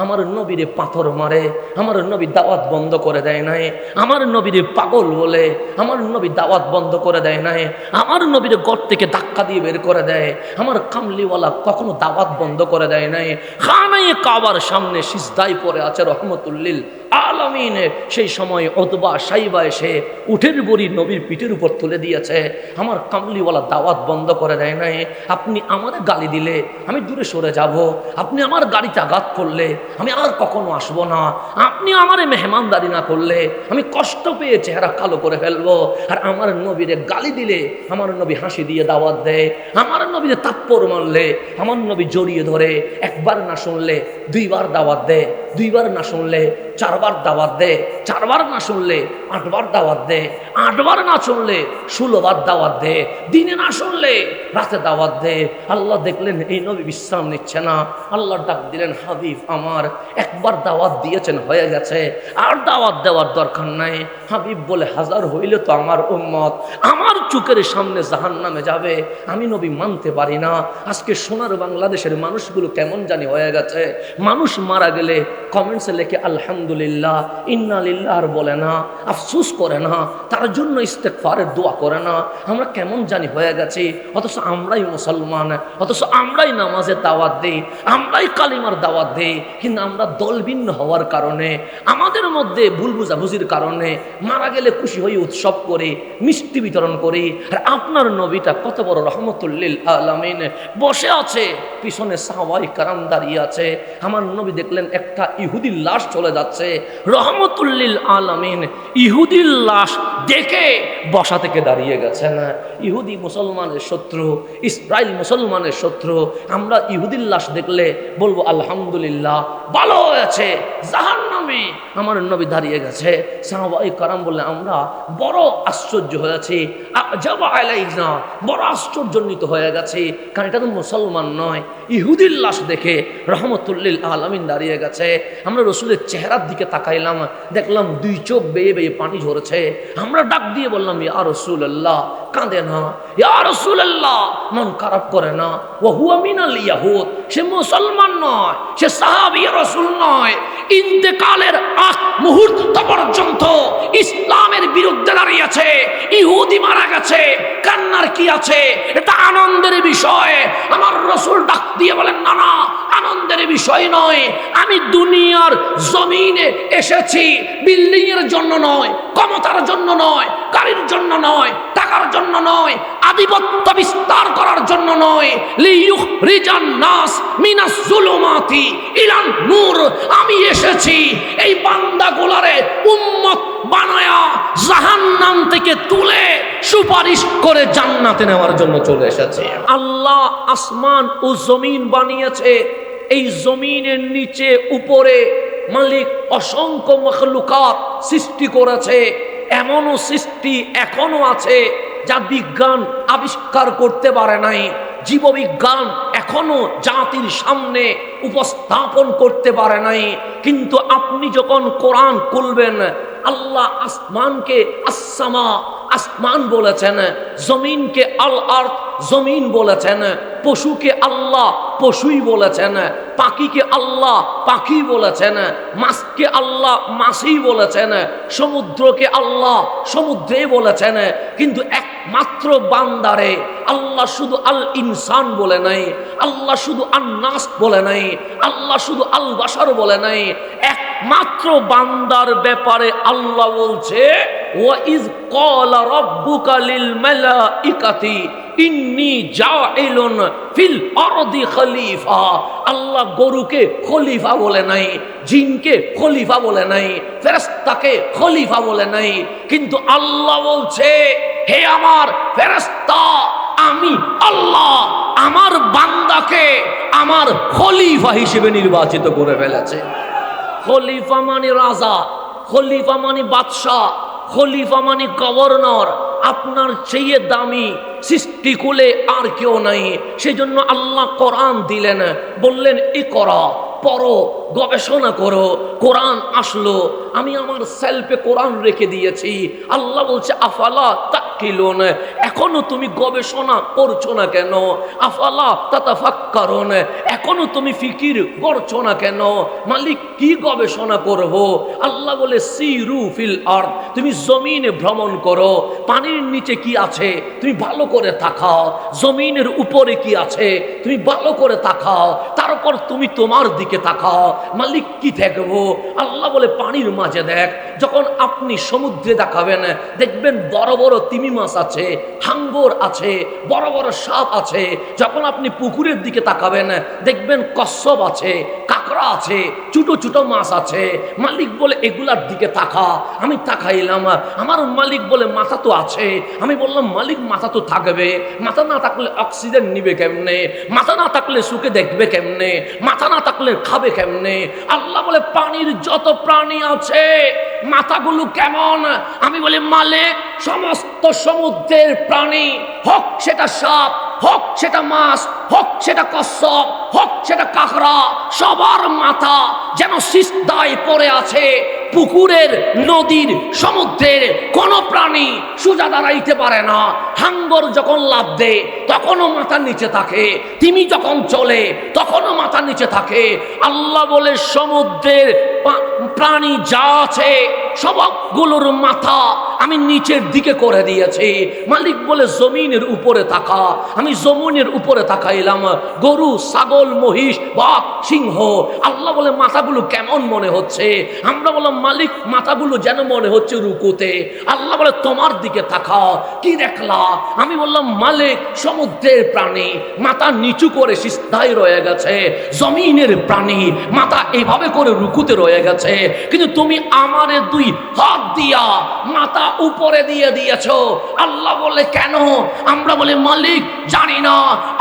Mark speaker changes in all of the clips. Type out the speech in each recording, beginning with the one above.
Speaker 1: আমার নবীরে পাথর মারে, আমার নবী দাওয়াত বন্ধ করে দেয় নাই। আমার নবীরে পাগল বলে, আমার নবী দাওয়াত বন্ধ করে দেয় নাই। আমার নবীরে ঘর থেকে ধাক্কা দিয়ে বের করে দেয়। আমার কামলিওয়ালা কখনো দাওয়াত বন্ধ করে দেয় নাই। খানায়ে কাবার সামনে সিজদায় পড়ে আছে রহমতুল্লিল আলামিন। সেই সময় উতবা সাইবা এসে উঠের বড়ি নবীর পিঠের উপর তুলে দিয়েছে। আমার কামলিওয়ালা দাওয়াত বন্ধ করে দেয় নাই। আপনি আমার গালি দিলে আমি দূরে সরে যাব, আপনি আমার গাড়িতে আঘাত করলে আমি আর কখনো আসবো না, আপনি আমারে মেহমানদারি না করলে আমি কষ্ট পেয়ে চেহারা কালো করে ফেলবো। আর আমার নবীরে গালি দিলে আমার নবী হাসি দিয়ে দাওয়াত দেয়। আমার নবীরে তাপ্পড় মারলে আমার নবী জড়িয়ে ধরে একবার না শুনলে দুইবার দাওয়াত দেয়, দুইবার না শুনলে চারবার দাওয়াত দেয়, চারবার না শুনলে 8 বার দাওয়াত দেয়, 8 বার না শুনলে 16 বার দাওয়াত দেয়, দিনে না শুনলে রাতে দাওয়াত দেয়। আল্লাহ দেখলেন এই নবী বিশ্রাম নিচ্ছে না, আল্লাহ ডাক দিলেন, হাবিব আমার একবার দাওয়াত দিয়েছেন হয়ে গেছে, আর দাওয়াত দেওয়ার দরকার নাই। হাবিব বলে, হাজার হইলে তো আমার উম্মত আমার চোখের সামনে জাহান্নামে যাবে, আমি নবী মানতে পারি না। আজকে সোনার বাংলাদেশের মানুষগুলো কেমন জানি হয়ে গেছে, মানুষ মারা গেলে কমেন্টসে লেখে আলহামদুলিল্লাহ ইন্না লিল্লাহ আর বলে না, আফসোস করে না, তার জন্য ইস্তেগফারের দোয়া করে না। আমরা কেমন জানি হয়ে গেছি, অথচ আমরাই মুসলমান, অথচ আমরাই নামাজের দাওয়াত দিই, আমরাই কালিমার দাওয়াত দিই, কিন্তু আমরা দলভিন্ন হওয়ার কারণে, আমাদের মধ্যে ভুল বুঝাবুঝির কারণে মারা গেলে খুশি হয়ে উৎসব করি, মিষ্টি বিতরণ করি। আর আপনার নবীটা কত বড় রহমতুল্লিল আলামিন, বসে আছে, পিছনে সাহাবায়ে কেরাম দাঁড়িয়ে আছে। আমার নবী দেখলেন একটা ইহুদির লাশ চলে যাচ্ছে, রহমতুল্লিল আলামিন ইহুদির লাশ দেখে বসা থেকে দাঁড়িয়ে গেছেন। ইহুদি মুসলমানের শত্রু, ইসরাইল মুসলমানের শত্রু। আমরা ইহুদির লাশ দেখলে বলবো আলহামদুলিল্লাহ ভালো হয়েছে, জাহান্নামী আমার নবী দাঁড়িয়ে গেছে। সাহাবায়ে কেরাম বললে আমরা বড় আশ্চর্য হয়েছি, আজাবা আলাইনা, বড় আশ্চর্যান্বিত হয়ে গেছি, কারণ এটা তো মুসলমান নয়। ইহুদির লাশ দেখে রহমতুল্লিল আলামিন দাঁড়িয়ে গেছে। আমরা রসুলের চেহারার দিকে তাকাইলাম, দেখলাম 2 চোখ বেয়ে বেয়ে পানি ঝরছে। আমরা ডাক দিয়ে বললাম, ইয়া রাসূলুল্লাহ কাঁদে না, ইয়া রাসূলুল্লাহ মন খারাপ করে না, ওয়া হুয়া মিনাল ইয়াহুদ, সে মুসলমান নয়, সে সাহাবী রাসূল নয়। ইন্তেকালের আগ মুহূর্ত পর্যন্ত ইসলামের বিরুদ্ধে দাঁড়িয়েছে, ইহুদি মারা গেছে, কান্নার কি আছে, এটা আনন্দের বিষয়। আমার রাসূল ডাক দিয়ে বলেন, না না আনন্দের বিষয় নয়, আমি দুনিয়ার জমিনে এসেছি বিল্ডিং এর জন্য নয়, ক্ষমতার জন্য নয়, গাড়ির জন্য নয়, টাকার জন্য নয়, আধিপত্য বিস্তার করার জন্য নয়, লিইউখরিজান নাস মিনাজ জুলুমাতি ইলান নূর। আমি এসেছি এই বান্দাগুলারে উম্মত বানায়া জাহান্নাম থেকে তুলে সুপারিশ করে জান্নাতে নেওয়ার জন্য চলে এসেছে। আল্লাহ আসমান ও জমিন বানিয়েছে, এই জমিনের নিচে উপরে মালিক অসংখ্য মখলুকাত সৃষ্টি করেছে। এমনও সৃষ্টি এখনো আছে যা বিজ্ঞান আবিষ্কার করতে পারে নাই, জীববিজ্ঞান এখনো জাতির সামনে উপস্থাপন করতে পারে নাই। কিন্তু আপনি যখন কোরআন খুলবেন, আল্লাহ আসমানকে আসসামা আসমান বলেছেন, জমিনকে আল আরদ জমিন বলেছেন, পশুকে আল্লাহ পশুই বলেছেন, পাখিকে আল্লাহ পাখি বলেছেন, মাছকে আল্লাহ মাছই বলেছেন, সমুদ্রকে আল্লাহ সমুদ্রে বলেছেন। কিন্তু একমাত্র বান্দারে আল্লাহ শুধু আল ইনসান বলে নাই, আল্লাহ শুধু আন নাস বলে নাই, আল্লাহ শুধু আল বাশার বলে নাই। একমাত্র বান্দার ব্যাপারে আল্লাহ বলছে, ওয়া ইজ ক্বালা রাব্বুকা লিল মালাইকাতি ইন্নী জাইলুন ফিল আরদি খলিফা। আল্লাহ গরুকে খলিফা বলে নাই, জিনকে খলিফা বলে নাই, ফেরেশতাকে খলিফা বলে নাই। কিন্তু আল্লাহ বলছে, হে আমার ফেরেশতা, আমি আল্লাহ আমার বান্দাকে আমার খলিফা হিসেবে নির্বাচিত করে ফেলেছে। খলিফা মানে রাজা, খলিফা মানে বাদশাহ, খলিফা মানে গভর্নর। আপনার চেয়ে দামি সৃষ্টিকুলে আর কেউ নাই। সেজন্য আল্লাহ কোরআন দিলেন, বললেন ইকরা, পড়ো, গবেষণা করো। কোরআন আসলো, আমি আমার সেলফে কোরআন রেখে দিয়েছি। আল্লাহ বলছে আফালা তাকিলুন, এখনো তুমি গবেষণা করছো না কেন? আফালা তাতাফাক্কারুন, এখনো তুমি ফিকির করছো না কেন? মালিক কি গবেষণা করব? আল্লাহ বলে সিরু ফিল আরদ, তুমি জমিনে ভ্রমণ করো। পানির নিচে কি আছে তুমি ভালো করে তাকাও, জমিনের উপরে কি আছে তুমি ভালো করে তাকাও, তারপর তুমি তোমার দিকে তাকাও। মালিক কি দেখবো? আল্লাহ বলে পানির মাঝে দেখ। যখন আপনি সমুদ্রে দেখাবেন দেখবেন বড় বড় তিমি মাছ আছে, হাঙ্গর আছে, বড় বড় সাপ আছে। যখন আপনি পুকুরের দিকে তাকাবেন দেখবেন কচ্ছপ আছে, কাঁকড়া আছে, ছোট ছোট মাছ আছে। মালিক বলে এগুলার দিকে তাকা। আমি তাকাইলাম, আমার মালিক বলে মাথা তো আছে। আমি বললাম মালিক মাথা তো থাকবে, মাথা না থাকলে অক্সিজেন নিবে কেমনে? মাথা না থাকলে সুখে দেখবে কেমনে? মাথা না থাকলে খাবে কেমনে? আল্লাহ বলে পানির যত প্রাণী আছে মাথাগুলো কেমন? আমি বলি মালিক সমস্ত সমুদ্রের প্রাণী, হোক সেটা সাপ, হোক সেটা মাছ, হোক সেটা কচ্ছপ, হোক সেটা কাঁকড়া, সবার মাথা যেন সিজদায় পড়ে আছে। পুকুরের, নদীর, সমুদ্রের কোন প্রাণী সোজা দাঁড়াইতে পারে না। হাঙ্গর যখন লাফ দেয় তখনও মাথা নিচে থাকে, তিমি যখন চলে তখনও মাথা নিচে থাকে। আল্লাহ বলে সমুদ্রের প্রাণী যা আছে সবগুলোর মাথা আমি নিচের দিকে করে দিয়েছি। মালিক বলে জমিনের উপরে তাকা। আমি জমিনের উপরে তাকাইলাম, গরু, ছাগল, মহিষ, বাঘ, সিংহ। আল্লাহ বলে মাথাগুলো কেমন মনে হচ্ছে? আমরা বললাম মালিক মাথাগুলো যেন মনে হচ্ছে রুকুতে। আল্লাহ বলে তোমার দিকে তাকাও, কি দেখলা? আমি বললাম মালিক সমুদ্রের প্রাণী মাথা নিচু করে সিজদায় রয়ে গেছে, জমিনের প্রাণী মাথা এভাবে করে রুকুতে রয়ে গেছে, কিন্তু তুমি আমারে দুই হাত দিয়া মাথা উপরে দিয়ে দিয়েছো। আল্লাহ বলে কেন? আমরা বলে মালিক জানি না।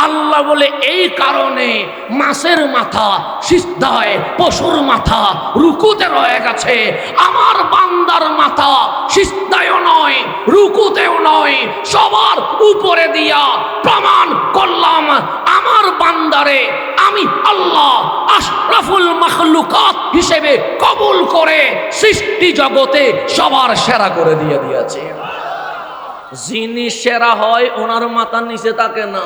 Speaker 1: আল্লাহ বলে এই কারণে মাছের মাথা সিজদায়, পশুর মাথা রুকুতে রয়ে গেছে, আমার বান্দার মাথা সিজদায়ও নয়, রুকুতেও নয়, সবার উপরে দিয়া প্রমাণ করলাম আমার বান্দারে আমি আল্লাহ আশরাফুল মাখলুকাত হিসেবে কবুল করে সৃষ্টি জগতে সবার সেরা করে দিয়েছে। যিনি সেরা হয় ওনার মাথার নিচে থাকে না,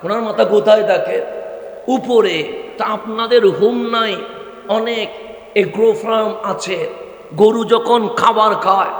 Speaker 1: ওনার মাথা কোথায় থাকে? উপরে। তা আপনাদের হুম নাই, অনেক এগ্রো ফার্ম আছে, গরু যখন খাবার খায়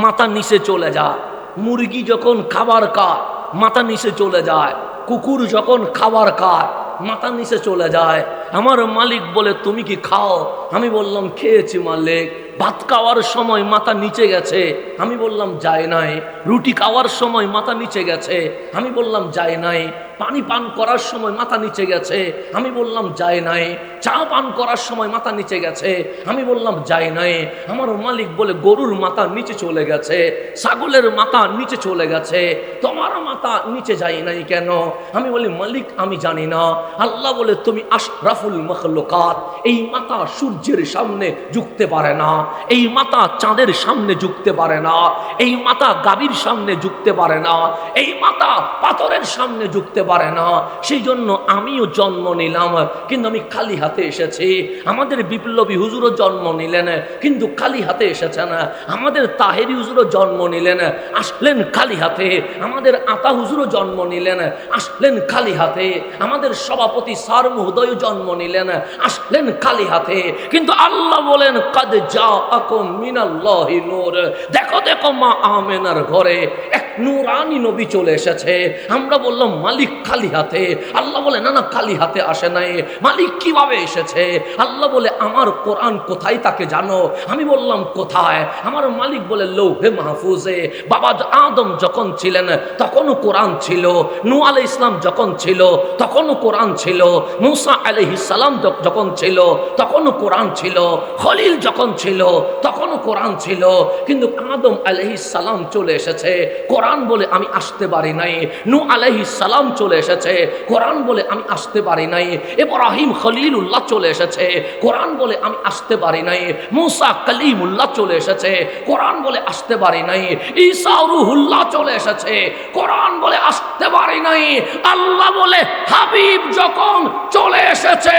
Speaker 1: মাথা নিচে চলে যায়, মুরগি যখন খাবার খায় মাথা নিচে চলে যায়, কুকুর যখন খাবার খায় মাথা নিচে চলে যায়। আমার মালিক বলে তুমি কি খাও? আমি বললাম খেয়েছি মালিক। ভাত খাওয়ার সময় মাথা নিচে গেছে, আমি বললাম যায় নাই। রুটি খাওয়ার সময় মাথা নিচে গেছে, আমি বললাম যায় নাই। পানি পান করার সময় মাথা নিচে গেছে, আমি বললাম যায় নাই। চা পান করার সময় মাথা নিচে গেছে, আমি বললাম যায় নাই। আমার মালিক বলে গরুর মাথা নিচে চলে গেছে, ছাগলের মাথা নিচে চলে গেছে, তোমার মাথা নিচে যায় নাই কেন? আমি বলি মালিক আমি জানি না। আল্লাহ বলে তুমি আশরাফুল মাখলুকাত, এই মাথা সূর্যের সামনে ঝুঁকতে পারে না, এই মাথা চাঁদের সামনে ঝুঁকতে পারে না, এই মাথা গাভীর সামনে ঝুঁকতে পারে না, এই মাথা পাথরের সামনে ঝুঁকতে পারে না। সেই জন্য আমিও জন্ম নিলাম কিন্তু আমি খালি হাতে এসেছি। আমাদের বিপ্লবী হুজুরও জন্ম নিলেন কিন্তু খালি হাতে এসেছেন। আমাদের তাহেরি হুজুরও জন্ম নিলেন, আসলেন খালি হাতে। আমাদের আতা হুজুরও জন্ম নিলেন, আসলেন খালি হাতে। আমাদের সভাপতি স্যার মহোদয় জন্ম নিলেন, আসলেন খালি হাতে। কিন্তু আল্লাহ বলেন কাদ জাআকুম মিনাল্লাহি নূর। দেখো দেখো মা আমেনার ঘরে এক নূরানি নবী চলে এসেছে। আমরা বললাম মালিক খালি হাতে। আল্লাহ বলে না না খালি হাতে আসে নাই। মালিক কিভাবে এসেছে? আল্লাহ বলে আমার কোরআন কোথায় তাকে জানো? আমি বললাম কোথায়? আমার মালিক বলে লৌহে মাহফুজে। বাবা আদম যখন ছিলেন তখনও কোরআন ছিল, নূহ আলাইহিস সালাম যখন ছিল তখনও কোরআন ছিল, মূসা আলাইহিস সালাম যখন ছিল তখনও কোরআন ছিল, খলিল যখন ছিল তখনও কোরআন ছিল। কিন্তু আদম আলাইহিস সালাম চলে এসেছে, কোরআন বলে আমি আসতে পারি নাই। নূহ আলাইহিস সালাম চলে এসেছে, কোরআন বলে আমি আসতে পারি নাই। ইব্রাহিম খলিলুল্লাহ চলে এসেছে, কোরআন বলে আমি আসতে পারি নাই। মূসা কালিমুল্লাহ চলে এসেছে, কোরআন বলে আসতে পারি নাই। ঈসা রূহুল্লাহ চলে এসেছে, কোরআন বলে আসতে পারি নাই। আল্লাহ বলে হাবিব যখন চলে এসেছে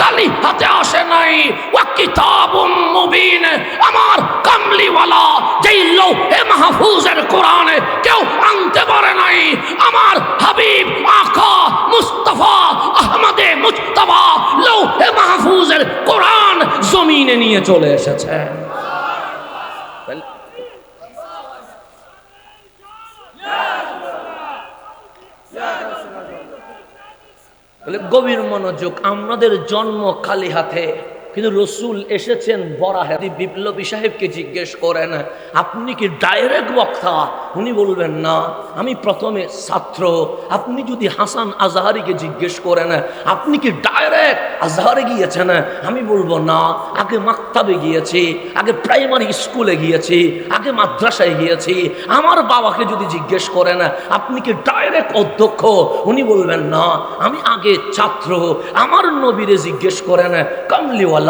Speaker 1: খালি হাতে আসে নাই। ওয়া কিতাবুম মুবিন, আমার কামলিওয়ালা যেই লৌহে মাহফুজের কোরআন কেউ আনতে পারে নাই, আমার হাবিব আকা মুস্তাফা আহমদে মুজতবা লৌহে মাহফুজের কোরআন জমিনে নিয়ে চলে এসেছেন। গভীর মনোযোগ। আমাদের জন্ম খালি হাতে, কিন্তু রসুল এসেছেন বড় হাতে। বিপ্লবী সাহেবকে জিজ্ঞেস করেন আপনি কি ডাইরেক্ট বক্তা? উনি বলবেন না, আমি প্রথমে ছাত্র। আপনি যদি হাসান আজহারিকে জিজ্ঞেস করেন আপনি কি ডাইরেক্ট আজহারে গিয়েছেন? আমি বলবো না, আগে মাক্তাবে গিয়েছি, আগে প্রাইমারি স্কুলে গিয়েছি, আগে মাদ্রাসায় গিয়েছি। আমার বাবাকে যদি জিজ্ঞেস করেন আপনি কি ডাইরেক্ট অধ্যক্ষ? উনি বলবেন না, আমি আগে ছাত্র। আমার নবীরে জিজ্ঞেস করেন কামলিওয়ালা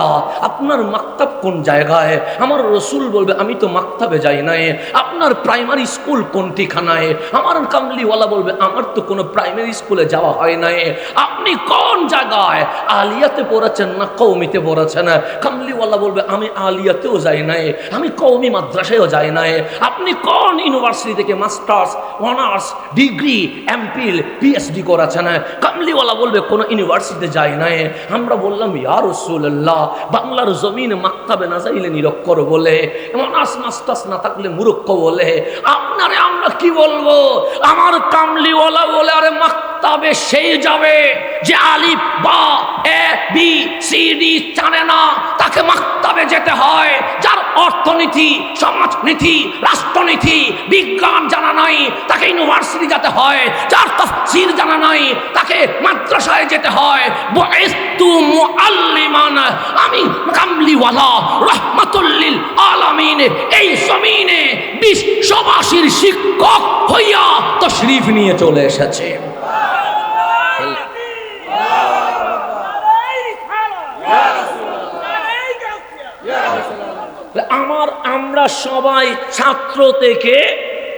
Speaker 1: আপনার মাক্তাব কোন জায়গায়? আমার রসুল বলবে আমি তো মাক্তাবে যাই নাই। আপনার প্রাইমারি স্কুল কোনটি খানায়? আমার কামলিওয়ালা বলবে আমার তো কোনো প্রাইমারি স্কুলে যাওয়া হয় নাই। আপনি কোন জায়গায়? আলিয়াতে পড়েছেন না কওমিতে পড়েছেন? কামলিওয়ালা বলবে আমি আলিয়াতেও যাই নাই, আমি কওমি মাদ্রাসায়ও যাই নাই। আপনি কোন ইউনিভার্সিটি থেকে masters, honours, degree, MPhil, PhD করেছেন? কামলিওয়ালা বলবে কোনো ইউনিভার্সিটিতে যাই নাই। আমরা বললাম ইয়া রাসূলুল্লাহ, বাংলার জমিন মাক্তাবে না যাইলে নিরক্ষর বলে, অনার্স মাস্টার্স না থাকলে মূর্খ বলে। আপনারে আমরা কি বলবো? আমার কামলিওয়ালা বলে আরে মাক্তাবে সেই যাবে যে আলিফ বা এ বি সি ডি জানে না, তাকে মাক্তাবে যেতে হয়। যার অর্থনীতি, সমাজনীতি, রাষ্ট্রনীতি, বিজ্ঞান জানা নাই, তাকে ইউনিভার্সিটি যেতে হয়। যার তাফসীর জানা নাই, তাকে মাদ্রাসায় যেতে হয়। বুইস্তু মুআল্লিমান, আমি কামলিওয়ালা রাহমাতুল লিল আলামিন এই জমিনে বিশ্ববাসীর শিক্ষক হইয়া তশরীফ নিয়ে চলে এসেছে। আমরা সবাই ছাত্র থেকে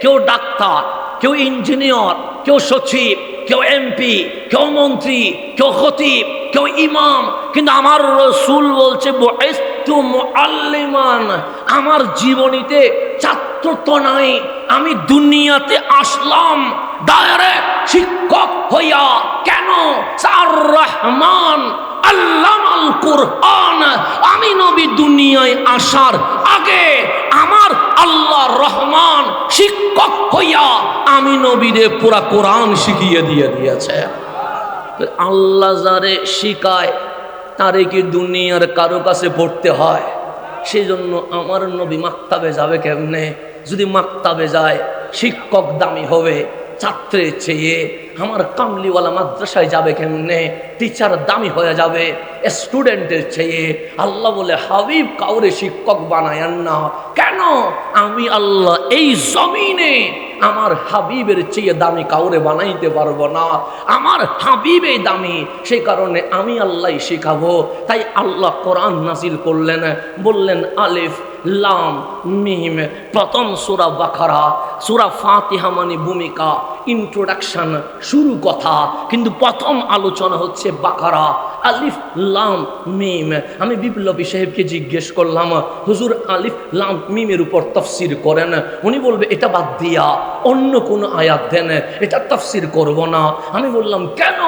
Speaker 1: কেউ ডাক্তার, কেউ ইঞ্জিনিয়ার, কেউ সচিব, কেউ এমপি, কেউ মন্ত্রী, কেউ খতিব, কেউ ইমাম। কিন্তু আমার রসুল বলছে বুইস্তু মুআল্লিমান, আমার জীবনীতে ছাত্র তো নাই, আমি দুনিয়াতে আসলাম ডাইরেক্ট শিক্ষক হইয়া। কেন? আর রহমান আল্লামাল কুরআন, আমি নবী দুনিয়ায় আসার আগে আমার আল্লাহ রহমান শিক্ষক হইয়া আমি নবীরে পুরা কোরআন শিখিয়ে দিয়েছে। আল্লাহ যারে শিখায় তারে কি দুনিয়ার কারো কাছে পড়তে হয়? সেই জন্য আমার নবী মাক্তাবে যাবে কেমনে? যদি মাক্তাবে যায় শিক্ষক দামি হবে ছাত্রের চেয়ে। আমার কামলিওয়ালা মাদ্রাসায় যাবে কেমনে? টিচার দামি হয়ে যাবে স্টুডেন্টের চেয়ে। আল্লাহ বলে হাবিব কাউরে শিক্ষক বানায়েন না। কেন? আমি আল্লাহ এই জমিনে আমার হাবিবের চেয়ে দামি কাউরে বানাইতে পারবো না। আমার হাবিবে দামি, সেই কারণে আমি আল্লাহ শিখাবো। তাই আল্লাহ কোরআন নাজিল করলেন, বললেন আলিফ লাম মিম। প্রথম সূরা বাকারা, সূরা ফাতিহা মানে ভূমিকা, ইন্ট্রোডাকশন, শুরু কথা, কিন্তু প্রথম আলোচনা হচ্ছে বাকারা। আলিফ লাম মিম। আমি বিপ্লবী সাহেবকে জিজ্ঞেস করলাম হুজুর আলিফ লাম মিমের উপর তাফসীর করেন। উনি বলবে এটা বাদ দিয়া অন্য কোন আয়াত দেন, এটা তাফসীর করব না। আমি বললাম কেন?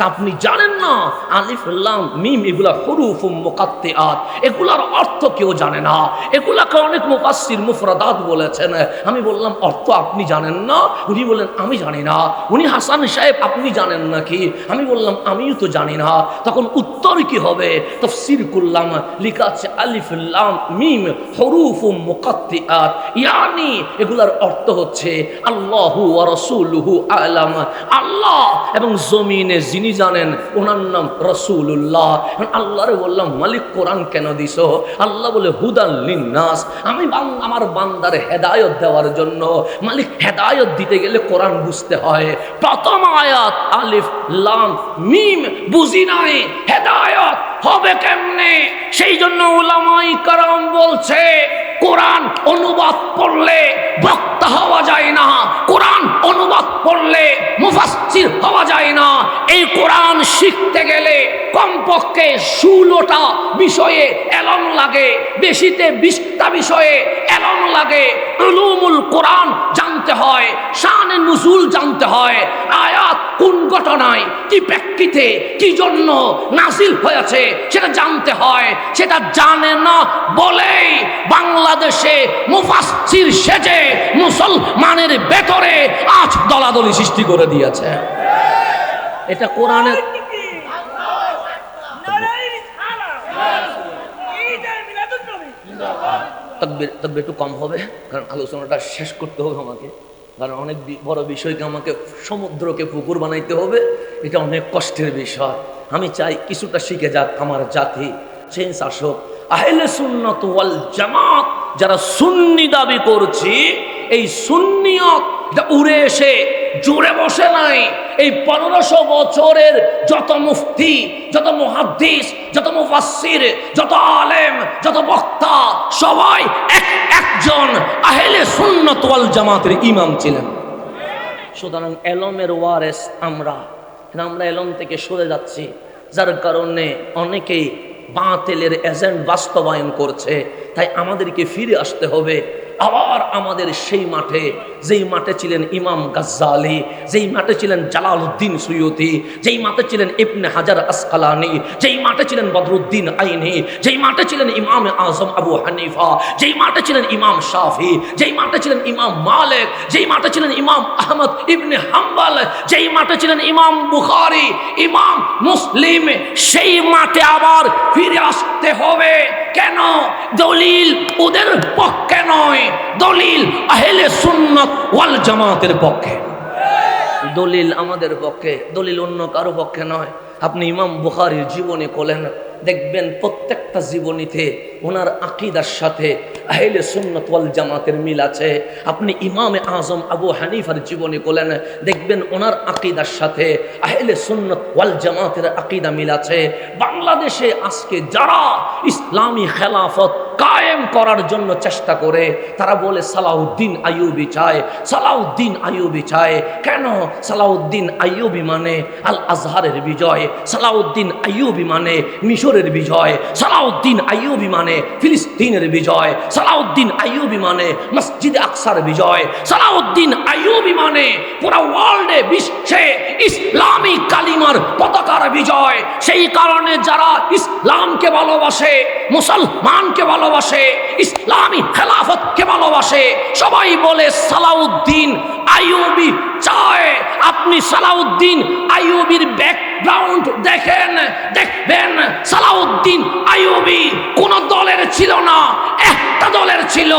Speaker 1: আপনি জানেন না আলিফ লাম মিম এগুলা হুরুফুম মুকাত্তিআত, এগুলার অর্থ কেউ জানে না। এগুলাকে অনেক মুফাসসির মুফরাদাত বলেছেন। আমি বললাম অর্থ আপনি জানেন না? উনি বললেন আমি জানি না। উনি হাসান সাহেব আপনি জানেন নাকি? আমি বললাম আমিও তো জানি না। তখন উত্তর কি হবে? তাফসীর করলাম, লেখা আছে আলিফ লাম মিম হুরুফুম মুকাত্তিআত, ইয়ানি এগুলার অর্থ হচ্ছে আল্লাহু ওয়া রাসূলুহু আ'লাম, আল্লাহ এবং জমিনে যিনি জানেন ওনার নাম রাসূলুল্লাহ। আল্লাহরে বললাম মালিক কোরআন কেন দিছো? আল্লাহ বলে হুদাল লিন্নাস, আমি আমার বান্দারে হেদায়েত দেওয়ার জন্য। মালিক হেদায়েত দিতে গেলে কোরআন বুঝতে হয়। প্রথম আয়াত আলিফ লাম মিম বুঝি নাই, হেদায়েত হবে কেমনে? সেই জন্য উলামায়ে কেরাম বলছে কোরআন অনুবাদ পড়লে বক্তা হওয়া যায় না, কোরআন অনুবাদ পড়লে মুফাসসির হওয়া যায় না। এই কোরআন শিখতে গেলে কমপক্ষে 16টা বিষয়ে এলম লাগে, বেশিতে 20টা বিষয়ে এলম লাগে। উলুমুল কোরআন জানতে হয়, শানে নুজুল জানতে হয়, আয়াত কোন ঘটনায় কি প্রেক্ষিতে কি জন্য নাজিল হয়েছে সেটা জানতে হয়। সেটা জানে না বলেই বাংলাদেশে মুফাসসির সেজে মুসলমানের ভেতরে আজ দলাদলি সৃষ্টি করে দিয়েছে। এটা কোরআনের তকবীর একটু কম হবে, কারণ আলোচনাটা শেষ করতে হবে আমাকে, কারণ অনেক বড় বিষয়কে আমাকে সমুদ্রকে পুকুর বানাইতে হবে। এটা অনেক কষ্টের বিষয়। আমি চাই কিছুটা শিখে যাক আমার জাতি, চেঞ্জ আসুক। আহলে সুন্নাত ওয়াল জামাত যারা সুন্নি দাবি করছি, এই সুন্নিয়ত উড়ে এসে জুড়ে বসে নাই। এই 1500 বছরের যত মুফতি, যত মুহাদ্দিস, যত মুফাসসির, যত আলেম, যত বক্তা, সবাই একজন আহলে সুন্নাত ওয়াল জামাতের ইমাম ছিলেন। সুতরাং এলমের ওয়ারেস আমরা এলম থেকে সরে যাচ্ছি, যার কারণে অনেকেই বাতিলের এজেন্ট বাস্তবায়ন করছে। তাই আমাদেরকে ফিরে আসতে হবে আবার আমাদের সেই মাঠে, যেই মাঠে ছিলেন ইমাম গাজ্জালি, যেই মাঠে ছিলেন জালালউদ্দিন সুয়ুতি, যেই মাঠে ছিলেন ইবনে হাজার আসকালানি, যেই মাঠে ছিলেন বদরুদ্দিন আইনি, যেই মাঠে ছিলেন ইমাম আজম আবু হানিফা, যেই মাঠে ছিলেন ইমাম শাফি, যেই মাঠে ছিলেন ইমাম মালিক, যেই মাঠে ছিলেন ইমাম আহমদ ইবনে হাম্বল, যেই মাঠে ছিলেন ইমাম বুখারী, ইমাম মুসলিম, সেই মাঠে আবার ফিরে আসতে হবে। কেন? দলিল ওদের পক্ষে নয়, দলিল আহলে সুন্নাত ওয়াল জামাতের পক্ষে। দলিল আমাদের পক্ষে, দলিল অন্য কারো পক্ষে নয়। আপনি ইমাম বুখারীর জীবনী খোলেন, দেখবেন প্রত্যেকটা জীবনীতে ওনার আকীদার সাথে আহলে সুন্নাত ওয়াল জামাতের মিল আছে। আপনি ইমামে আজম আবু হানিফার জীবনী খোলেন, দেখবেন ওনার আকীদার সাথে আহলে সুন্নাত ওয়াল জামাতের আকীদা মিল আছে। বাংলাদেশে আজকে যারা ইসলামী খেলাফত কায়েম করার জন্য চেষ্টা করে, তারা বলে সালাউদ্দিন আইয়ুবী চায়, সালাউদ্দিন আইয়ুবী চায়। কেন? সালাউদ্দিন আইয়ুবী মানে আল আজহারের বিজয়, সালাউদ্দিন আইয়ুবী মানে মিশরের বিজয়, সালাউদ্দিন আইয়ুবী মানে ফিলিস্তিনের বিজয়, সালাউদ্দিন আইয়ুবী মানে মসজিদে আকসার বিজয়, সালাউদ্দিন আইয়ুবী মানে পুরো ওয়ার্ল্ডে, বিশ্বে ইসলামী কালিমার পতাকার বিজয়। সেই কারণে যারা ইসলামকে ভালোবাসে, মুসলমানকে ভালোবাসে, ইসলামী খেলাফতকে ভালোবাসে, সবাই বলে সালাউদ্দিন আইয়ুবী চায়। আপনি সালাউদ্দিন আইয়ুবীর ব্যাকগ্রাউন্ড দেখবেন সালাউদ্দিন আইয়ুবী কোন দলের ছিল না, একটা দলের ছিল।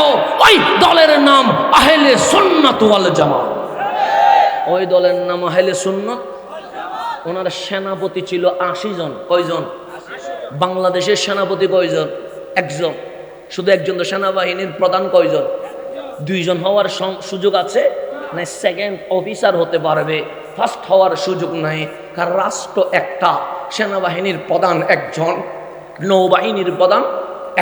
Speaker 1: ওই দলের নাম আহলে সুন্নাত ওয়াল জামাত। ওই দলের নাম আহলে সুন্নাত। ওনার সেনাপতি ছিল 80 জন। কয়জন? বাংলাদেশের সেনাপতি কয়জন? একজন। শুধু একজন। তো সেনাবাহিনীর প্রধান কয়জন? 2 জন হওয়ার সুযোগ আছে না, সেকেন্ড অফিসার হতে পারবে, ফার্স্ট হওয়ার সুযোগ নাই। কারণ রাষ্ট্র একটা, সেনাবাহিনীর প্রধান একজন, নৌবাহিনীর প্রধান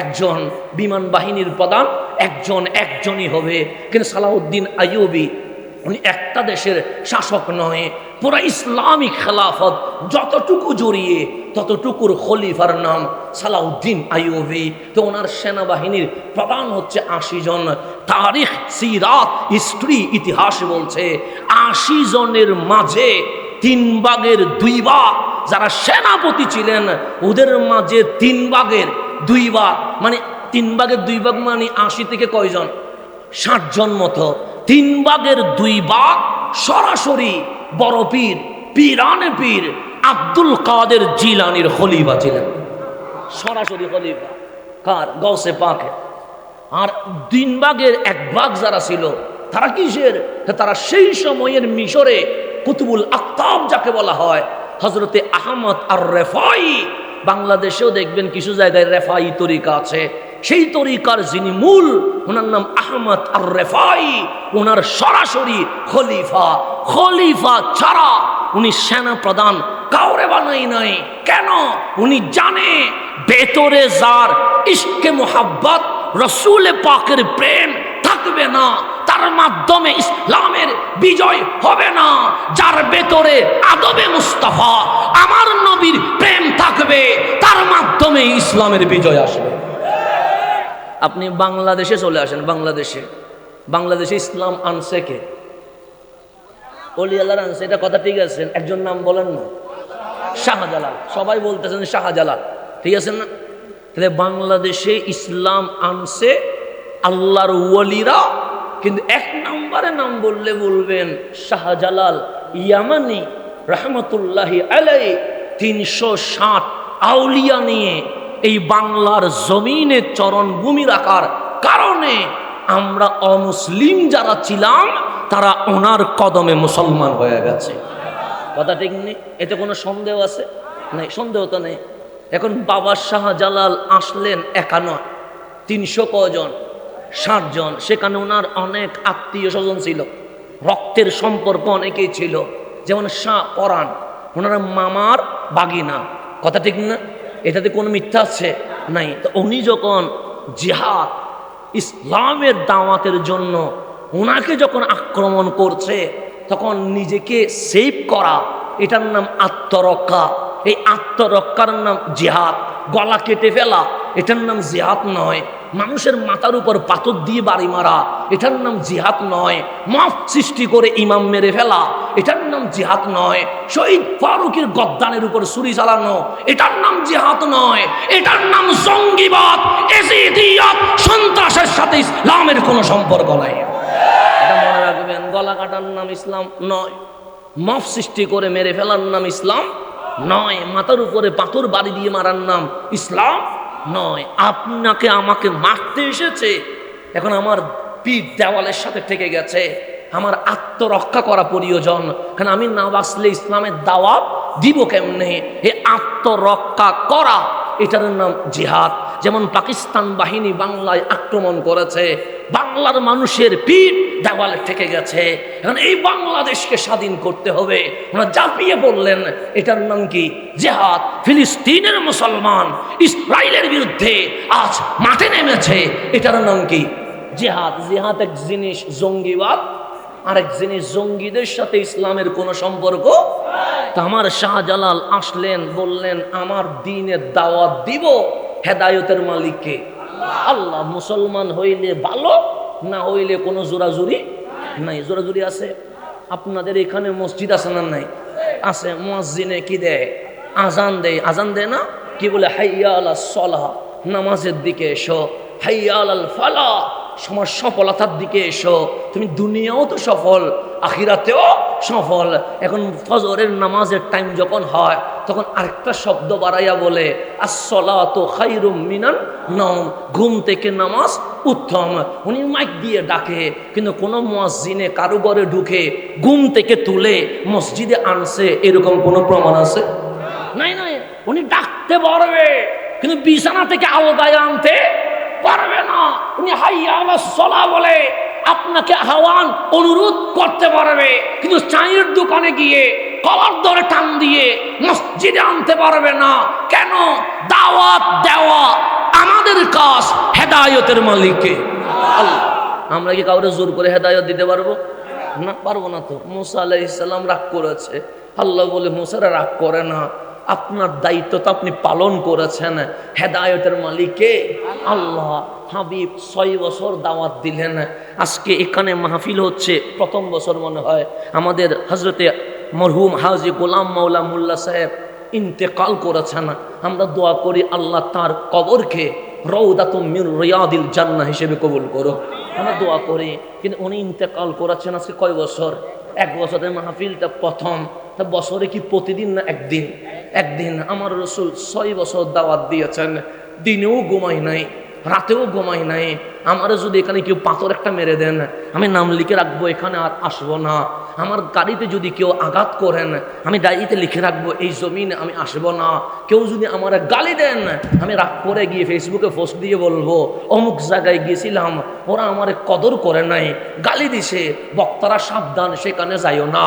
Speaker 1: একজন, বিমান বাহিনীর প্রধান একজনই হবে। কিন্তু সালাউদ্দিন আইয়ুবী উনি একটা দেশের শাসক নয়, পুরো ইসলামিক খেলাফত যতটুকু জড়িয়ে ততটুকুর খলিফার নাম সালাউদ্দিন আইয়ুবী। তো ওনার সেনাবাহিনীর প্রধান হচ্ছে 80 জন। তারিখ, সিরাত, হিস্ট্রি, ইতিহাস বলছে 80 জনের মাঝে 3 ভাগের 2 ভাগ যারা সেনাপতি ছিলেন, ওদের মাঝে 3 ভাগের 2 ভাগ, মানে 3 ভাগের 2 ভাগ মানে 80 থেকে কয়জন? 60 জন মতো। 3 ভাগের 2 ভাগ সরাসরি বড় পীর, পীরানে পীর আব্দুল কাদের জিলানীর খলিফা ছিলেন। সরাসরি খলিফা কার? গৌসে পাকের। আর 3 ভাগের 1 ভাগ যারা ছিল, তারা কিসের? তারা সেই সময়ের মিশরে কুতুবুল আকতাব যাকে বলা হয়, হযরতে আহমদ আর রেফাই। বাংলাদেশেও দেখবেন কিছু জায়গায় রেফাই তরিকা আছে, সেই তরিকার যিনি মূল, ওনার নাম আহমদ আর রেফাই। ওনার সরাসরি খলিফা। খলিফা ছাড়া উনি সেনা প্রধান কাউরে বানাই নাই। কেন? উনি জানে ভেতরে যার ইশকে মোহাব্বত রসুল পাকের প্রেম থাকবে না, তার মাধ্যমে ইসলামের বিজয় হবে না। যার ভেতরে আদবে মুস্তাফা আমার নবীর প্রেম থাকবে, তার মাধ্যমে ইসলামের বিজয় আসবে। আপনি বাংলাদেশে চলে আসেন, বাংলাদেশে ইসলাম আনছে কে? অলি আল্লাহর আনছে, এটা কথা ঠিক আছে। একজন নাম বলেন না, শাহজালাল। সবাই বলতেছেন শাহজালাল, ঠিক আছে না? তাহলে বাংলাদেশে ইসলাম আনছে আল্লাহর ওয়ালিরা, কিন্তু এক নম্বরে নাম বললে বলবেন শাহজালাল ইয়ামানি রহমতুল্লাহি আলাইহি। 360 আউলিয়া নিয়ে এই বাংলার জমিনে চরণভূমি রাখার কারণে আমরা অমুসলিম যারা ছিলাম তারা ওনার কদমে মুসলমান হয়ে গেছে। কথা ঠিক নেই? এতে কোনো সন্দেহ আছে? নাই, সন্দেহ তো নেই। এখন বাবা শাহজালাল আসলেন একা নয়, 300 কজন, 60 জন। সেখানে ওনার অনেক আত্মীয় স্বজন ছিল, রক্তের সম্পর্ক অনেকেই ছিল, যেমন শাহ পরাণ, ওনার মামার বাগিনা। কথা ঠিক না? এটাতে কোনো মিথ্যা আছে? নাই। তো উনি যখন জিহাদ ইসলামের দাওয়াতের জন্য ওনাকে যখন আক্রমণ করছে, তখন নিজেকে সেভ করা, এটার নাম আত্মরক্ষা। এই আত্মরক্ষার নাম জিহাদ। গলা কেটে ফেলা, এটার নাম জিহাদ নয়। মানুষের মাথার উপর পাথর দিয়ে বাড়ি মারা, এটার নাম জিহাদ নয়। মাফ সৃষ্টি করে ইমাম মেরে ফেলা, এটার নাম জিহাদ নয়। শহীদ ফারুকের গদ্দানের উপর ছুরি চালানো, এটার নাম জিহাদ নয়। এটার নাম জঙ্গিবাদ, এজিদিয়াত, সন্ত্রাসের সাথে ইসলামের কোনো সম্পর্ক নাই। এটা মনে রাখবেন। গলা কাটার নাম ইসলাম নয়, মাফ সৃষ্টি করে মেরে ফেলার নাম ইসলাম নয়, মাথার উপরে পাথর বাড়ি দিয়ে মারার নাম ইসলাম নয়। আপনাকে আমাকে মারতে এসেছে, এখন আমার পিঠ দেওয়ালের সাথে ঠেকে গেছে, আমার আত্মরক্ষা করা প্রয়োজন। কারণ আমি না বাঁচলে ইসলামের দাওয়াত দিব কেমনে? এ আত্মরক্ষা করা, এটার নাম জিহাদ। যেমন পাকিস্তান বাহিনী বাংলায় আক্রমণ করেছে, বাংলার মানুষের পিঠ দেওয়ালে ঠেকে গেছে, এখন এই বাংলাদেশকে স্বাধীন করতে হবে। ওনারা ঝাঁপিয়ে পড়লেন, এটার নাম কি? জিহাদ। ফিলিস্তিনের মুসলমান ইসরায়েলের বিরুদ্ধে আজ মাঠে নেমেছে, এটার নাম কি? জিহাদ। জিহাদ এক জিনিস, জঙ্গিবাদ আরেক জিনিস। জঙ্গিদের সাথে ইসলামের কোনো সম্পর্ক। তা আমার শাহজালাল আসলেন, বললেন আমার দ্বীনের দাওয়াত দিব। হেদায়েতের মালিককে আল্লাহ। মুসলমান হইলে ভালো, না হইলে কোনো জোরাজুরি নাই। জোরাজুরি আছে? আপনাদের এখানে মসজিদ আছে না? নাই, আছে। মুয়াজ্জিনে কি দেয়? আজান দেয়। আজান দেয় না? কি বলে? হাইয়া আলাস সালাহ, নামাজের দিকে এসো। হাইয়া আলাল ফালাহ, সমাজ সফলতার দিকে এসো। তুমি দুনিয়াও তো সফল, আখিরাতেও সফল। এখন ফজরের নামাজের টাইম যখন হয়, তখন আরেকটা শব্দ বাড়াইয়া বলে আসসালাতু খায়রুম মিনান নাওম, ঘুম থেকে নামাজ উত্তম। উনি মাইক দিয়ে ডাকে, কিন্তু কোনো মুয়াজ্জিনে কারো ঘরে ঢুকে ঘুম থেকে তুলে মসজিদে আনছে এরকম কোনো প্রমাণ আছে? নাই, নাই। উনি ডাকতে পারবে, কিন্তু বিছানা থেকে আলগায় আনতে পারবে না। উনি হাইয়া আলাস সালাহ বলে আপনাকে আহ্বান, অনুরোধ করতে পারবে, কিন্তু চায়ের দোকানে গিয়ে কলার ধরে টান দিয়ে মসজিদে আনতে পারবে না। কেন? দাওয়াত দেওয়া আমাদের কাজ, হেদায়েতের মালিককে আল্লাহ। আমরা কি কাউরে জোর করে হেদায়েত দিতে পারবো? না, পারবো না। তো মুসা আলাইহিস সালাম রাগ করেছে, আল্লাহ বলে মুসারা রাগ করে না, আপনার দায়িত্ব তো আপনি পালন করেছেন। হেদায়েতের মালিককে আল্লাহ। হাবিব 6 বছর দাওয়াত দিলেন। আজকে এখানে মাহফিল হচ্ছে, প্রথম বছর মনে হয়। আমাদের হজরতে মরহুম হাজী গোলাম মাওলা মোল্লা সাহেব ইন্তেকাল করেছেন। আমরা দোয়া করি আল্লাহ তার কবরকে রওদাতুম মিন রিয়াদিল জান্নাহ হিসেবে কবুল করো, আমরা দোয়া করি। কিন্তু উনি ইন্তেকাল করেছেন আজকে কয় বছর? 1 বছরের মাহফিলটা প্রথম। তা বছরে কি প্রতিদিন না একদিন? একদিন। আমার রসুল 6 বছর দাওয়াত দিয়েছেন, দিনেও ঘুমাই নাই, রাতেও ঘুমাই নাই। আমার যদি এখানে কেউ পাথর একটা মেরে দেন, আমি নাম লিখে রাখবো, এখানে আর আসবো না। আমার গাড়িতে যদি কেউ আঘাত করেন, আমি ডায়েরিতে লিখে রাখবো এই জমিনে আমি আসবো না। কেউ যদি আমার গালি দেন, আমি রাগ করে গিয়ে ফেসবুকে পোস্ট দিয়ে বলবো অমুক জায়গায় গেছিলাম, ওরা আমার কদর করে নাই, গালি দিছে, বক্তারা সাবধান, সেখানে যাইও না।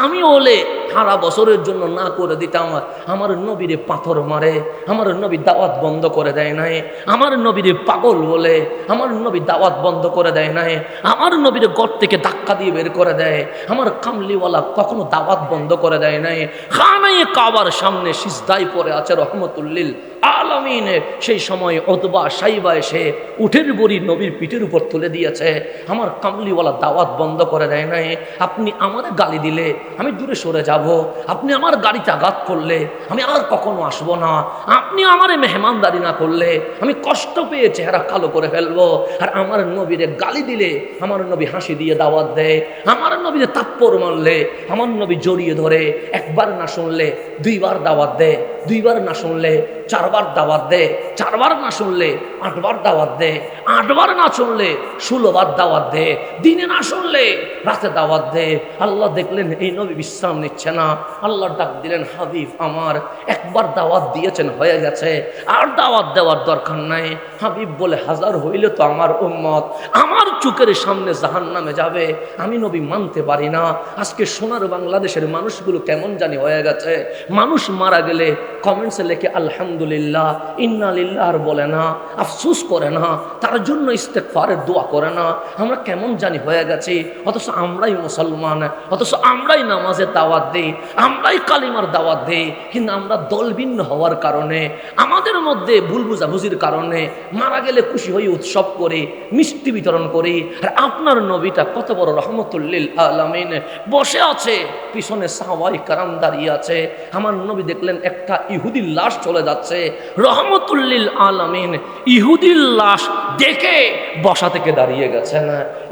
Speaker 1: আমি হলে সারা বছরের জন্য না করে দিতাম, আমার নবীরে পাথর মারে, আমার নবী দাওয়াত বন্ধ করে দেয় নাই, আমার নবীরে পাগল বলে, আমার নবী দাওয়াত বন্ধ করে দেয় নাই, আমার নবীরে ঘর থেকে ধাক্কা দিয়ে বের করে দেয়, আমার কামলিওয়ালা কখনো দাওয়াত বন্ধ করে দেয় নাই। খানায়ে কাবার সামনে সিজদায় পড়ে আছে রহমতুল্লিল আলামিন। সেই সময় উতবা সাইবা এসে উঠের বড়ি নবীর পিঠের উপর তুলে দিয়েছে, আমার কামলিওয়ালা দাওয়াত বন্ধ করে দেয় নাই। আপনি আমার গালি দিলে আমি দূরে সরে যাব, আপনি আমার গাড়িতে আঘাত করলে আমি আর কখনো আসবো না, আপনি আমার মেহমানদারি না করলে আমি কষ্ট পেয়ে চেহারা কালো করে ফেলবো। আর আমার নবীরে গালি দিলে আমার নবী হাসি দিয়ে দাওয়াত দেয়, আমার নবীরে তাপ্পড় মারলে আমার নবী জড়িয়ে ধরে, একবার না শুনলে দুইবার দাওয়াত দেয়, দুইবার না শুনলে চারবার দাওয়াত দেয়, চারবার না শুনলে 8 বার দাওয়াত দেয়, 8 বার না শুনলে 16 বার দাওয়াত দেয়, দিনে না শুনলে রাতে দাওয়াত দেয়। আল্লাহ দেখলেন এই নবী বিশ্রাম নিচ্ছে না, আল্লাহ ডাক দিলেন, হাবিব আমার একবার দাওয়াত দিয়েছেন হয়ে গেছে, আর দাওয়াত দেওয়ার দরকার নাই। হাবিব বলে, হাজার হইলে তো আমার উম্মত আমার চোখের সামনে জাহান্নামে যাবে, আমি নবী মানতে পারি না। আজকে সোনার বাংলাদেশের মানুষগুলো কেমন জানি হয়ে গেছে, মানুষ মারা গেলে কমেন্টসে লেখে আলহামদুলিল্লাহ ইন্না লিল্লাহ আর বলে না, আফসোস করে না, তার জন্য ইস্তেগফারের দোয়া করে না। আমরা কেমন জানি হয়ে গেছি, অথচ আমরাই মুসলমান, অথচ আমরাই নামাজের দাওয়াত দিই, আমরাই কালিমার দাওয়াত দিই, কিন্তু আমরা দলভিন্ন হওয়ার কারণে, আমাদের মধ্যে ভুল বুঝাবুঝির কারণে মারা গেলে খুশি হয়ে উৎসব করি, মিষ্টি বিতরণ করি। আর আপনার নবীটা কত বড় রহমতুল্লিল আলামিন, বসে আছে, পিছনে সাহাবায়ে কেরাম দাঁড়িয়ে আছে। আমার নবী দেখলেন একটা ইহুদির লাশ চলে যাচ্ছে, রহমতুল্লিল আলামিন ইহুদির লাশ দেখে বসা থেকে দাঁড়িয়ে গেছেন।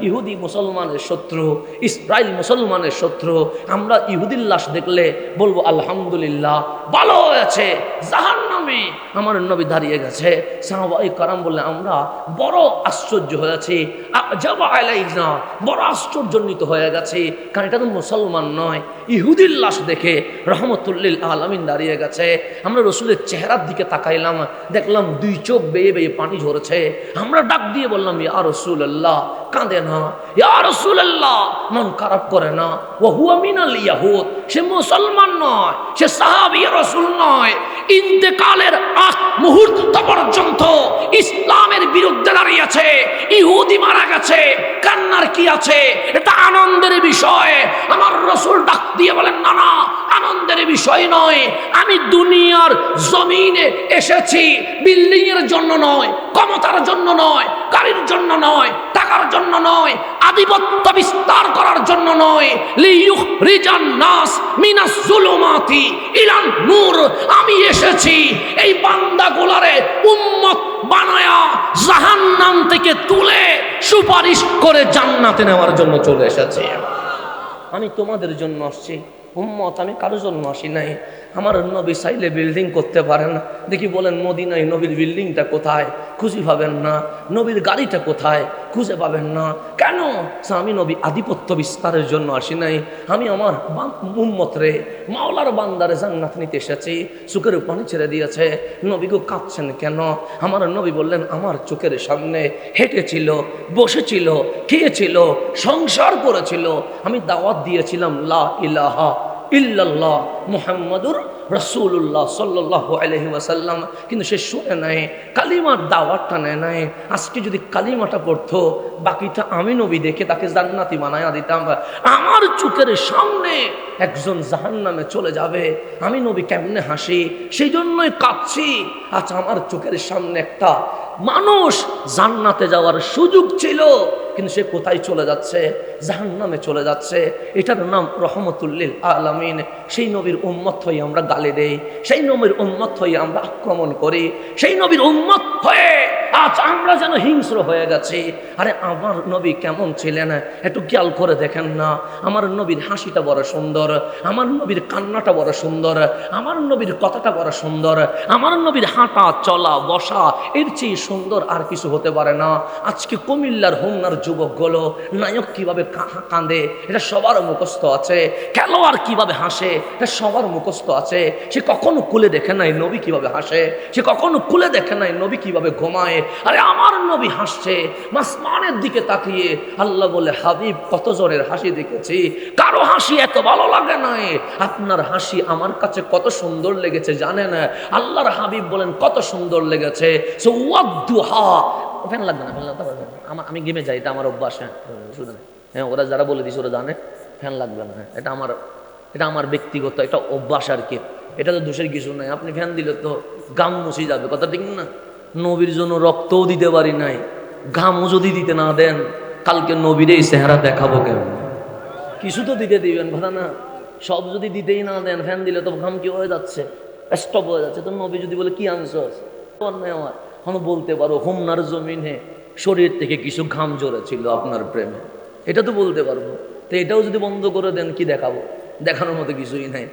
Speaker 1: ইহুদি মুসলমানের শত্রু, ইসরাইল মুসলমানের শত্রু। আমরা ইহুদির লাশ দেখলে বলবো আলহামদুলিল্লাহ ভালো হয়েছে, জাহান্নামী আমার নবী দাঁড়িয়ে গেছে। সাহাবায়ে কেরাম বললে আমরা বড় আশ্চর্য হয়েছি, আজাবা আলাইনা, বড় আশ্চর্যান্বিত হয়ে গেছে, কারণ এটা তো মুসলমান নয়। ইহুদির লাশ দেখে রহমতুল্লিল আলামিন দাঁড়িয়ে গেছে। আমরা রসুলের চেহারার দিকে তাকাইলাম, দেখলাম 2 চোখ বেয়ে বেয়ে পানি ঝরেছে। আমরা ডাক দিয়ে বললাম, ইয়া রাসূলুল্লাহ কাঁদে না, ইয়া রাসূলুল্লাহ মন খারাপ করে না, ওয়া হুয়া মিনাল ইয়াহুদ, সে মুসলমান নয়, সে সাহাবী রাসূল নয়। ইন্তেকালের আগ মুহূর্ত পর্যন্ত ইসলামের বিরুদ্ধে দাঁড়িয়েছে, ইহুদি মারা গেছে, কান্নার কি আছে, এটা আনন্দের বিষয়। আমার রাসূল ডাক দিয়ে বলেন, না না আনন্দের বিষয় নয়, আমি দুনিয়ার জমিনে এসেছি বিল্ডিং এর জন্য নয়, ক্ষমতার জন্য নয়, গাড়ির জন্য নয়, টাকার জন্য নয়, আধিপত্য বিস্তার করার জন্য নয়, লিইউখরিজান নাস মিনাজ জুলুমাতি ইলান নূর। আমি এসেছি এই বান্দাগুলারে উম্মত বানায়া জাহান্নাম থেকে তুলে সুপারিশ করে জান্নাতে নেওয়ার জন্য চলে এসেছি। আমি তোমাদের জন্য আসছি উম্মত, আমি কারোর জন্য আসি নাই। আমার নবী চাইলে বিল্ডিং করতে পারেন, দেখি বলেন মদিনায় নবীর বিল্ডিংটা কোথায়, খুঁজে পাবেন না। নবীর গাড়িটা কোথায়, খুঁজে পাবেন না। কেন? আমি নবী আধিপত্য বিস্তারের জন্য আসি নাই, আমি আমার উম্মত রে, মাওলার বান্দারে জান্নাত নিতে এসেছি। চোখের পানি ছেড়ে দিয়েছে। নবী গো কাঁদছেন কেন? আমার নবী বললেন, আমার চোখের সামনে হেঁটেছিল, বসেছিল, খেয়েছিল, সংসার করেছিল, আমি দাওয়াত দিয়েছিলাম লা ইলাহা ইল্লাল্লাহ মুহাম্মাদুর রাসূলুল্লাহ সাল্লাল্লাহু আলাইহি ওয়াসাল্লাম, কিন্তু সে শুনে নাই, কালিমার দাওয়াতটা নেয় নাই। আজকে যদি কালিমাটা পড়তো, বাকিটা আমি নবী দেখে তাকে জান্নাতি বানায়া দিতাম। আমার চোখের সামনে একজন জাহান্নামে চলে যাবে, আমি নবী কেমনে হাসি, সেই জন্যই কাঁদছি। আচ্ছা, আমার চোখের সামনে একটা মানুষ জান্নাতে যাওয়ার সুযোগ ছিল, কিন্তু সে কোথায় চলে যাচ্ছে? জাহান্নামে চলে যাচ্ছে। এটার নাম রহমতুল্লিল আলামিন। সেই নবীর উম্মত হয়ে আমরা গালি দেই, সেই নবীর উম্মত হয়ে আমরা আক্রমণ করি, সেই নবীর উম্মত হয়ে আজ আমরা যেন হিংস্র হয়ে গেছি। আরে আমার নবী কেমন ছিলেন একটু খেয়াল করে দেখেন না। আমার নবীর হাসিটা বড় সুন্দর, আমার নবীর কান্নাটা বড় সুন্দর, আমার নবীর কথাটা বড় সুন্দর, আমার নবীর হাঁটা চলা বসা এর চেয়ে সুন্দর আর কিছু হতে পারে না। আজকে কুমিল্লার হোমনার যুবকগুলো নায়ক কিভাবে কাঁদে এটা সবার মুখস্থ আছে, খেলোয়াড় কিভাবে হাসে এটা সবার মুখস্থ আছে। সে কখনো খুলে দেখে নাই নবী কিভাবে হাসে, সে কখনো খুলে দেখে নাই নবী কিভাবে ঘুমায়। আরে আমার নবী হাসছে আসমানের দিকে তাকিয়ে। আল্লাহ বলে হাবিব কত জনের হাসি দেখেছি, কারো হাসি এত ভালো লাগে নাই, আপনার হাসি আমার কাছে কত সুন্দর লেগেছে জানেন। আল্লাহর হাবিব বলেন কত সুন্দর লেগেছে। সো ওয়াদুহা, ফ্যান লাগবে না, ফ্যান লাগবে না, আমি গেমে যাই, এটা আমার অভ্যাস। হ্যাঁ ওরা যারা বলে দিছে ওরা জানে ফ্যান লাগবে না, এটা আমার ব্যক্তিগত একটা অভ্যাস আর কি। এটা তো দোষের কিছু নাই, আপনি ফ্যান দিলে তো গাম মুছে যাবে, কথা ঠিক না? নবীর জন্য রক্তও দিতে পারি নাই, ঘামও যদি দিতে না দেন কালকে নবীর এই চেহারা দেখাবো কেমন? কিছু তো দিতে দিবেন কথা না, সব যদি দিতেই না দেন, ফ্যান দিলে তো ঘাম কি হয়ে যাচ্ছে, স্টপ হয়ে যাচ্ছে। তো নবী যদি বলে কি আনছো আমার বলতে পারো হোমনার জমিনে শরীর থেকে কিছু ঘাম ঝরেছিল আপনার প্রেমে, এটা তো বলতে পারবো। তো এটাও যদি বন্ধ করে দেন কি দেখাবো? দেখানোর মতো কিছুই নাই।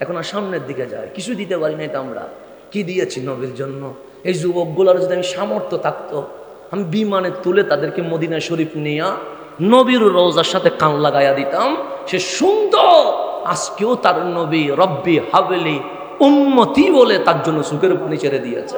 Speaker 1: এখন আর সামনের দিকে যায়, কিছু দিতে পারি নাই, তো আমরা কি দিয়েছি নবীর জন্য? এই যুবকগুলোর যদি আমি সামর্থ্য থাকতো, আমি বিমানে তুলে তাদেরকে মদিনা শরীফ নিয়ে নবীর রওজার সাথে কান লাগাইয়া দিতাম, সে সুন্দর। আজকেও তার নবী রব্বি হাবেলি উম্মতি বলে তার জন্য সুখের পানি ছেড়ে দিয়েছে।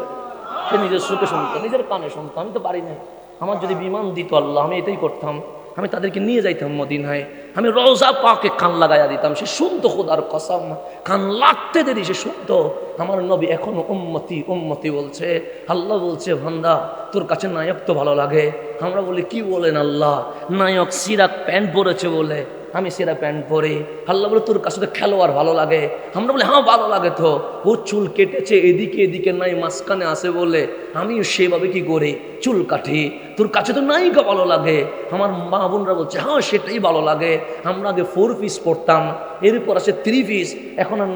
Speaker 1: সে নিজের সুখে শুনতো, নিজের কানে শুনতো, আমি তো পারি নাই। আমার যদি বিমান দিত আল্লাহ, আমি এটাই করতাম, আমি তাদেরকে নিয়ে যাইতাম মদিনায়, আমি রওজা পাকে কান লাগাইয়া দিতাম, সে শুনতো। খোদার কসম, কান লাগতে দেরি সে শুনতো। আমার নবী এখনো উম্মতি উম্মতি বলছে। আল্লাহ বলছে বান্দা তোর কাছে নায়ক তো ভালো লাগে। আমরা বলি কি বলেন আল্লাহ? নায়ক সিরাক প্যান্ট পরেছে বলে আমি সেরা প্যান্ট পরে। আল্লাহ বলে তোর কাছে তো খেলোয়াড় ভালো লাগে। আমরা বলি হ্যাঁ ভালো লাগে তো। ও চুল কেটেছে এদিকে এদিকে নাই, মাঝখানে আসে বলে আমিও সেভাবে কি করে চুল কাটি। তোর কাছে তো নায়িকা ভালো লাগে। আমার মা বোনরা বলছে হ্যাঁ সেটাই ভালো লাগে। আমরা আগে 4 পিস পরতাম, এরপর আছে 3 পিস, এখন আর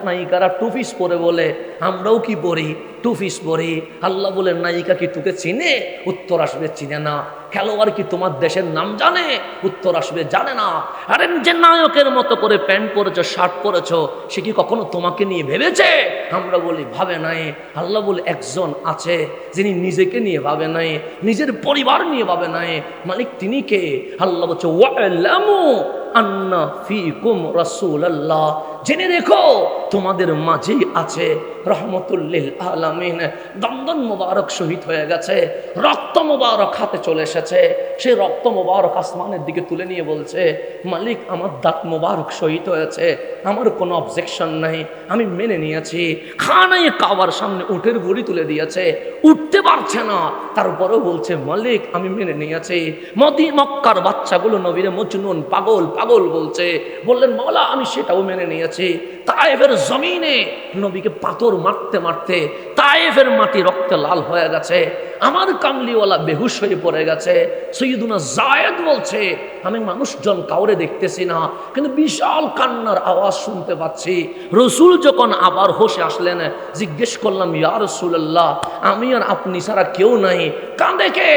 Speaker 1: নায়িকারা 2 পিস পরে বলে আমরাও কি পরি 2 পিস পরি। আল্লাহ বলে নায়িকা কি তোকে চিনে? উত্তর আসবে চিনে না। খেলোয়াড় কি তোমার দেশের নাম জানে? উত্তর আসবে জানে না। আরে যে নায়কের মতো করে প্যান্ট পরেছ শার্ট পরেছ, সে কি কখনো তোমাকে নিয়ে ভেবেছে? আমরা বলি ভাবে নাই। আল্লাহ বলে একজন আছে যিনি নিজেকে নিয়ে ভাবে নাই, নিজের পরিবার নিয়ে ভাবে নাই। মালিক তিনি কে? আল্লাহ বলছে ওয়ালামু আন্না ফিকুম রাসূলুল্লাহ, জেনে রেখো তোমাদের মাঝেই আছে রহমতুল্লিল আলামিন। দন্দন মোবারক শহীদ হয়ে গেছে, রক্ত মোবারক হাতে চলে এসেছে। সেই রক্ত মোবারক আসমানের দিকে তুলে নিয়ে বলছে মালিক আমার দাঁত মোবারক শহীদ হয়েছে, আমার কোনো অবজেকশন নাই, আমি মেনে নিয়েছি। খানায় কাবার সামনে উটের ভুঁড়ি তুলে দিয়েছে, উঠতে পারছে না, তারপরেও বলছে মালিক আমি মেনে নিয়েছি। মক্কার বাচ্চাগুলো নবীরে মজনুন পাগল পাগল বলছে, বললেন মাওলা আমি সেটাও মেনে নিয়েছি। তায়েফের জমিনে নবীকে পাথর মারতে মারতে তায়েফের মাটি রক্তে লাল হয়ে গেছে, আমার কামলিওয়ালা বেহুশ হয়ে পড়ে গেছে। সৈয়দুনা জায়েদ বলছে আমি মানুষজন কাউরে দেখতেছি না, কিন্তু বিশাল কান্নার আওয়াজ শুনতে পাচ্ছি। রসুল যখন আবার হোশে আসলেন, জিজ্ঞেস করলাম ইয়া রাসূলুল্লাহ আমি আর আপনি ছাড়া কেউ নাই, কাঁদে কে?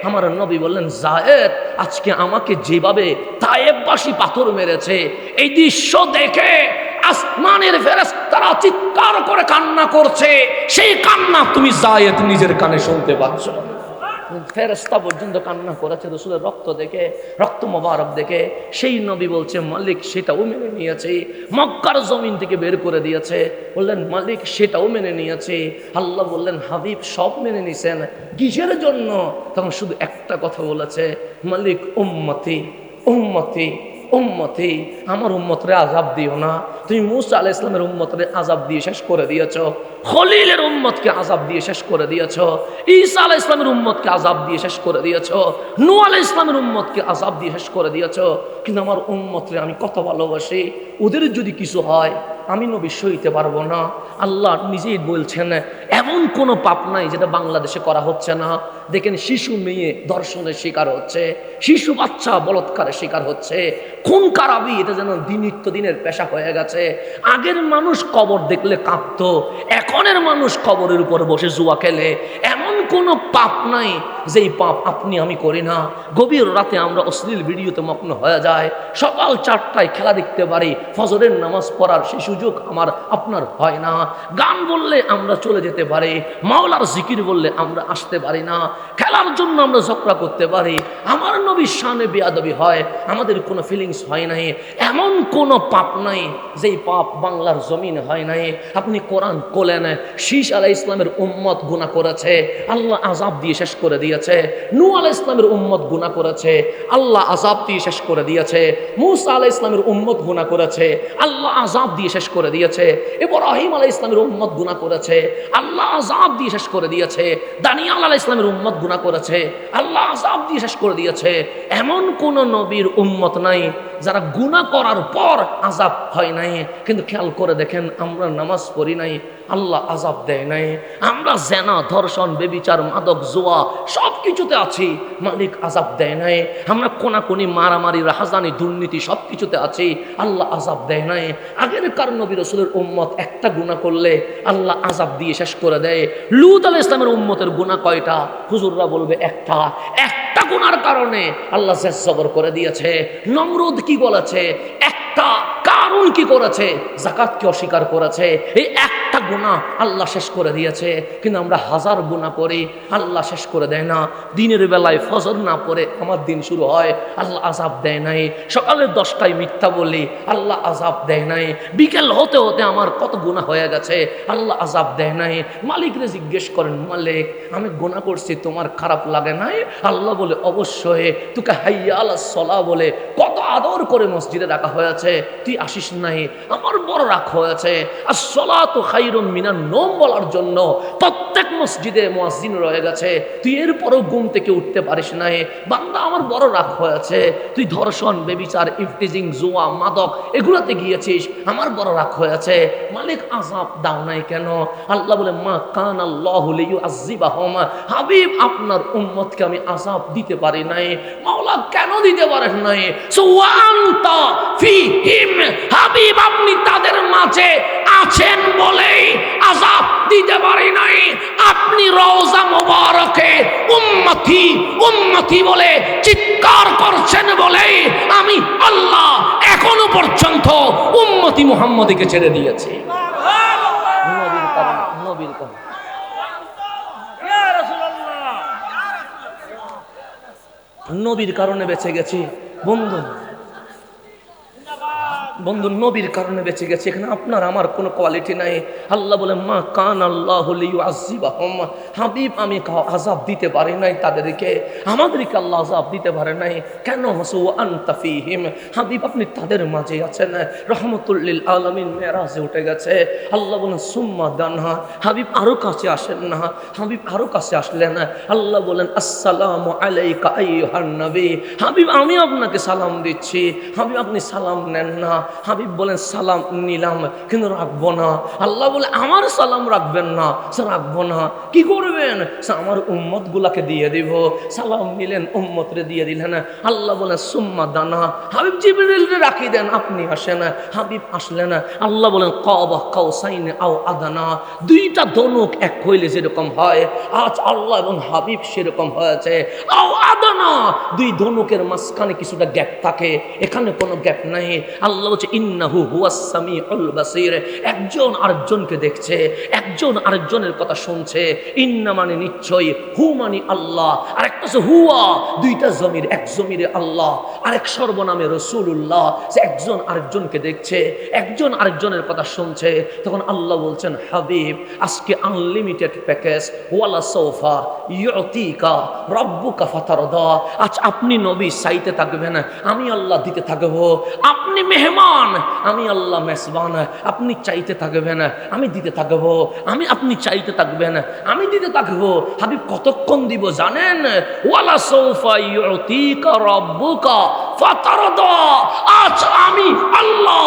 Speaker 1: আমার নবী বললেন জায়েদ আজকে আমাকে যেভাবে তায়েফবাসী পাথর মেরেছে, এই দৃশ্য দেখে আসমানের ফেরেশতারা চিৎকার করে কান্না করছে, সেই কান্না তুমি জায়েদ নিজের কানে শুনতে পাচ্ছ। ফেরেশতা পর্যন্ত কান্না করেছে রাসূলের রক্ত দেখে, রক্ত মোবারক দেখে। সেই নবী বলছে মালিক সেটাও মেনে নিয়েছে, মক্কার জমিন থেকে বের করে দিয়েছে। বললেন মালিক সেটাও মেনে নিয়েছে। আল্লাহ বললেন হাবিব সব মেনে নিছেন, কিসের জন্য? তখন শুধু একটা কথা বলেছে মালিক উম্মতি উম্মতি উম্মতি, আমার উম্মতরে আযাব দিও না। তুমি মূসা আলাইহিস সালামের উম্মতরে আযাব দিয়ে শেষ করে দিয়েছো, খলিলের উম্মতকে আযাব দিয়ে শেষ করে দিয়েছো, ঈসা আলাইহিস সালামের উম্মতকে আযাব দিয়ে শেষ করে দিয়েছো, নূহ আলাইহিস সালামের উম্মতকে আযাব দিয়ে শেষ করে দিয়েছো। কিন্তু আমার উম্মতরে আমি কত ভালোবাসি, ওদের যদি কিছু হয় আমি নবী সইতে পারবো না। আল্লাহ নিজেই বলছেন এমন কোনো পাপ নাই যেটা বাংলাদেশে করা হচ্ছে না। দেখেন শিশু মেয়ে ধর্ষণের শিকার হচ্ছে, শিশু বাচ্চা বলৎকারের শিকার হচ্ছে, খুন খারাপি এটা যেন নিত্যদিনের পেশা হয়ে গেছে। আগের মানুষ কবর দেখলে কাঁপতো, এখনের মানুষ কবরের উপর বসে জুয়া খেলে। এমন কোনো পাপ নাই যেই পাপ আপনি আমি করি না। গভীর রাতে আমরা অশ্লীল ভিডিওতে মগ্ন হয়ে যায়, সকাল 4টায় খেলা দেখতে পারি, ফজরের নামাজ পড়ার সেই সুযোগ আমার আপনার হয় না। গান বললে আমরা চলে যেতে পারি, মাওলার জিকির বললে আমরা আসতে পারি না। খেলার জন্য আমরা ঝগড়া করতে পারি, আমার নবীর শানে বেয়াদবি হয়, আমাদের কোনো ফিলিংস হয় নাই। এমন কোনো পাপ নাই যেই পাপ বাংলার জমিন হয় নাই। আপনি কোরআন কোলেন শীশ আলাইহিস সালামের উম্মত গুনাহ করেছে, আল্লাহ আযাব দিয়ে শেষ করে দিয়েছে। নূহ আলাইহিস সালামের উম্মত গুনাহ করেছে, আল্লাহ আযাব দিয়ে শেষ করে দিয়েছে। মূসা আলাইহিস সালামের উম্মত গুনাহ করেছে, আল্লাহ আযাব দিয়ে শেষ করে দিয়েছে। ইব্রাহিম আলাইহিস সালামের উম্মত গুনাহ করেছে, আল্লাহ আযাব দিয়ে শেষ করে দিয়েছে। দানিয়াল আলাইহিস সালামের উম্মত গুনাহ করেছে, আল্লাহ আযাব দিয়ে শেষ করে দিয়েছে। এমন কোন নবীর উম্মত নাই যারা গুনাহ করার পর আযাব হয় নাই। কিন্তু খেয়াল করে দেখেন, আমরা নামাজ পড়ি নাই, আল্লাহ আযাব দেয় নাই। আমরা জেনা, ধর্ষণ, বেবিচার, মাদক, জুয়া সব কিছুতে আছি, মালিক আযাব দেয় নাই। আমরা কোনাকুনি, মারামারি, রাহাজানি, দুর্নীতি সব কিছুতে আছি, আল্লাহ আযাব দেয় নাই। আগের কার নবী রাসূলের উম্মত একটা গুনাহ করলে আল্লাহ আযাব দিয়ে শেষ করে দেয়। লূত আলাইহিস সালামের উম্মতের গুনাহ কয়টা? হুজুররা বলবে একটা। একটা গুনার কারণে আল্লাহ জবর করে দিয়েছে। নমরুদ কি বলেছে? একটা। কারণ কি করেছে? যাকাতকে অস্বীকার করেছে। এই একটা গুনাহ আল্লাহ শেষ করে দিয়েছে। কিন্তু আমরা হাজার গুনাহ করি, আল্লাহ শেষ করে দেয় না। দিনের বেলায় ফজর না পড়ে আমার দিন শুরু হয়, আল্লাহ আযাব দেয় নাই। সকালে 10টায় মিথ্যা বলি, আল্লাহ আযাব দেয় নাই। বিকেল হতে হতে আমার কত গুনাহ হয়ে গেছে, আল্লাহ আযাব দেয় নাই। মালিকরে জিজ্ঞেস করেন, মালিক আমি গুনাহ করছি, তোমার খারাপ লাগে নাই? আল্লাহ বলে অবশ্যই। তোকে হাইয়া আলাস সালাহ বলে কত আদর করে মসজিদে রাখা হয়েছে, তুই আসিস নাই, আমার বড় রাগ হয়েছে। আস-সালাতু খায়রুম মিনান নওম বলার জন্য প্রত্যেক মসজিদে মুয়াজ্জিন রয়ে গেছে, তুই এরপরও ঘুম থেকে উঠতে পারিস নাই। বান্দা আমার বড় রাগ হয়েছে, তুই ধর্ষণ, বেবিচার, ইফতিজিং, জুয়া, মাদক এগুলোতে গিয়েছিস, আমার বড় রাগ হয়েছে। মালিক আযাব দাও নাই কেন? আল্লাহ বলে মা কান আল্লাহু লিইউআযযিবাহুম, হাবিব আপনার উম্মতকে আমি আযাব দিতে পারি নাই। মাওলা কেন দিতে পারেন নাই? সুআনতা ফীহিম, হাবিব আপনি তাদের মাঝে আছেন বলেই আযাব দিতে পারি নাই। আপনি রওজা মুবারকে উম্মতি উম্মতি বলে চিৎকার করছেন বলেই আমি আল্লাহ এখনো পর্যন্ত উম্মতি মুহাম্মদকে ছেড়ে দিয়েছি। নবীর কারণে, নবীর কারণে। নবীর কারণে বেঁচে গেছি বন্ধু, বন্ধু নবীর কারণে বেঁচে গেছে। এখানে আপনার আমার কোনো কোয়ালিটি নাই। আল্লাহ বলে মা কান আল্লাহু লিইউআযযিবাহুম, হাবিব আমি আযাব দিতে পারি নাই তাদেরকে, আমাদেরকে আল্লাহ আযাব দিতে পারে নাই কেন? ওয়া আনতা ফীহিম, হাবিব আপনি তাদের মাঝে আছেন। রহমাতুল লিল আলামিন মেরাজে উঠে গেছে। আল্লাহ বলেন সুম্মা দানহা, হাবিব আরো কাছে আসেন না। হাবিব আরো কাছে আসলেন। আল্লাহ বলেন আসসালামু আলাইকা আইয়ুহান নবী, হাবিব আমি আপনাকে সালাম দিচ্ছি। হাবিব আপনি সালাম নেন না। হাবিব বলেন সালাম নিলাম কিন্তু রাখবো না। আল্লাহ বলে আমার সালাম রাখবেন না, রাখবো না। কি করবেন? আমার উম্মত গুলাকে দিয়ে দিব। সালাম নিলেন, উম্মতরে দিয়ে দিলেন। আল্লাহ বলে সুম্মা দানা, হাবিব জিবরিলকে রাখি দেন, আপনি আসেন। হাবিব আসলেন। আল্লাহ বলেন কাবা কাউসাইন আও আদানা, দুইটা ধনুক এক হইলে যেরকম হয়, আজ আল্লাহ এবং হাবিব সেরকম হয়েছে। আও আদানা, দুই ধনুকের মাঝখানে কিছুটা গ্যাপ থাকে, এখানে কোনো গ্যাপ নাই। আল্লাহ বলছে ইন্নাহু হুয়াস সামিউল বাসীর, একজন আরেকজনকে দেখছে, একজন আরেকজনের কথা শুনছে। ইন্না মানে নিশ্চয়, হু মানে আল্লাহ, আর একটা হচ্ছে হুয়া, দুইটা জমির, এক জমিরে আল্লাহ আর এক সর্বনামে রাসূলুল্লাহ। সে একজন আরেকজনকে দেখছে, একজন আরেকজনের কথা শুনছে। তখন আল্লাহ বলছেন হাবিব আজকে আনলিমিটেড প্যাকেজ, ওয়ালা সৌফা ইউতিকা রাব্বুকা ফাতারদা। আজ আপনি নবী চাইতে থাকবেন, আমি আল্লাহ দিতে থাকবো। আপনি মেহমান, আমি আল্লাহ মেজবান। আপনি চাইতে থাকবেন, আমি দিতে থাকবো। আপনি চাইতে থাকবেন, আমি দিতে থাকবো। হাবিব কতক্ষণ দিব জানেন? ওয়ালা সৌফা ইউতিকা রাব্বুকা ফাতারদা। আজ আমি আল্লাহ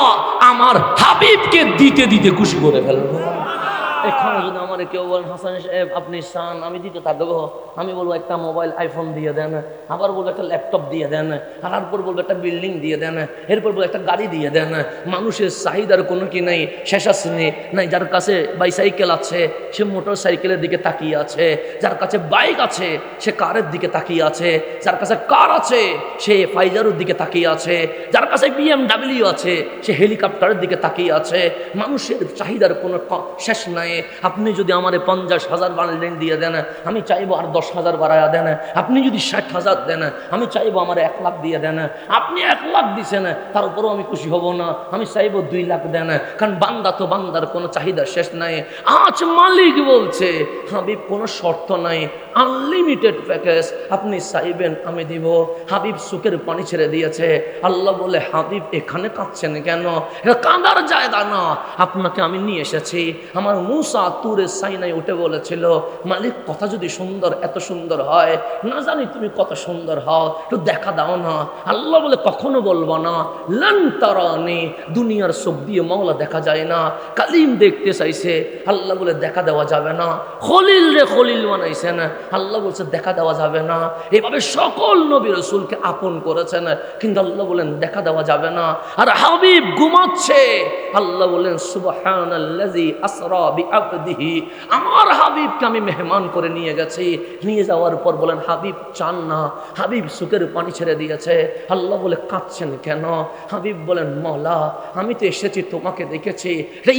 Speaker 1: আমার হাবিবকে দিতে দিতে খুশি করে ফেলবো। এখানে যদি আমার কেউ বলেন হাসান সাহেব আপনি চান আমি দিতে থাকবো, আমি বলবো একটা মোবাইল আইফোন দিয়ে দেন, আবার বলবো একটা ল্যাপটপ দিয়ে দেন, তারপর বলবো একটা বিল্ডিং দিয়ে দেন, এরপর বলবো একটা গাড়ি দিয়ে দেন। মানুষের চাহিদার কোনো কি নাই, শেষ আছে নাই। যার কাছে বাইসাইকেল আছে সে মোটর সাইকেলের দিকে তাকিয়ে আছে, যার কাছে বাইক আছে সে কারের দিকে তাকিয়ে আছে, যার কাছে কার আছে সে ফাইজারের দিকে তাকিয়ে আছে, যার কাছে BMW আছে সে হেলিকপ্টারের দিকে তাকিয়ে আছে। মানুষের চাহিদার কোনো শেষ নাই। আপনি যদি আমারে 50,000 বানালেন দিয়ে দেন, আমি চাইবো আর 10,000 বাড়ায়া দেন। আপনি যদি 60,000 দেন, আমি চাইবো আমার 1 লাখ দিয়ে দেন। আপনি 1 লাখ দিছেন, তার উপরেও আমি খুশি হব না, আমি চাইবো 2 লাখ দেন। কারণ বান্দা তো বান্দার কোনো চাহিদা শেষ নাই। আজ মালিক বলছে হাবিব কোনো শর্ত নাই, আনলিমিটেড প্যাকেজ, আপনি চাইবেন আমি দিব। হাবিব সুখের পানি ছেড়ে দিয়েছে। আল্লাহ বলে হাবিব এখানে কাঁদছেন কেন? এটা কাঁদার জায়গা না, আপনাকে আমি নিয়ে এসেছি। আমার মুসা তুরে সাইনাই উঠে বলেছিল মালিক কথা যদি সুন্দর, এত সুন্দর হয়, না জানি তুমি কত সুন্দর হও, একটু দেখা দাও না। আল্লাহ বলে কখনো বলবো না, লান তারানি, দুনিয়ার চোখ দিয়ে মাওলা দেখা যায় না। কালিম দেখতে চাইছে, আল্লাহ বলে দেখা দেওয়া যাবে না। খলিল রে খলিল বানাইছেন, আল্লাহ বলছে দেখা দেওয়া যাবে না। এভাবে সকল নবী রাসূলকে আপন করেছেন, কিন্তু আল্লাহ বলেন দেখা দেওয়া যাবে না। আর হাবিব ঘুমাচ্ছে, আল্লাহ বলেন সুবহানাল্লাযী আসরা বিআবদিহি, আমার হাবিবকে আমি মেহমান করে নিয়ে গেছি। নিয়ে যাওয়ার পর বলেন হাবিব চান না, হাবিব সুখের পানি ছেড়ে দিয়েছে। আল্লাহ বলে কাঁদছেন কেন? হাবিব বলেন মওলা আমি তো এসেছি তোমাকে দেখেছি,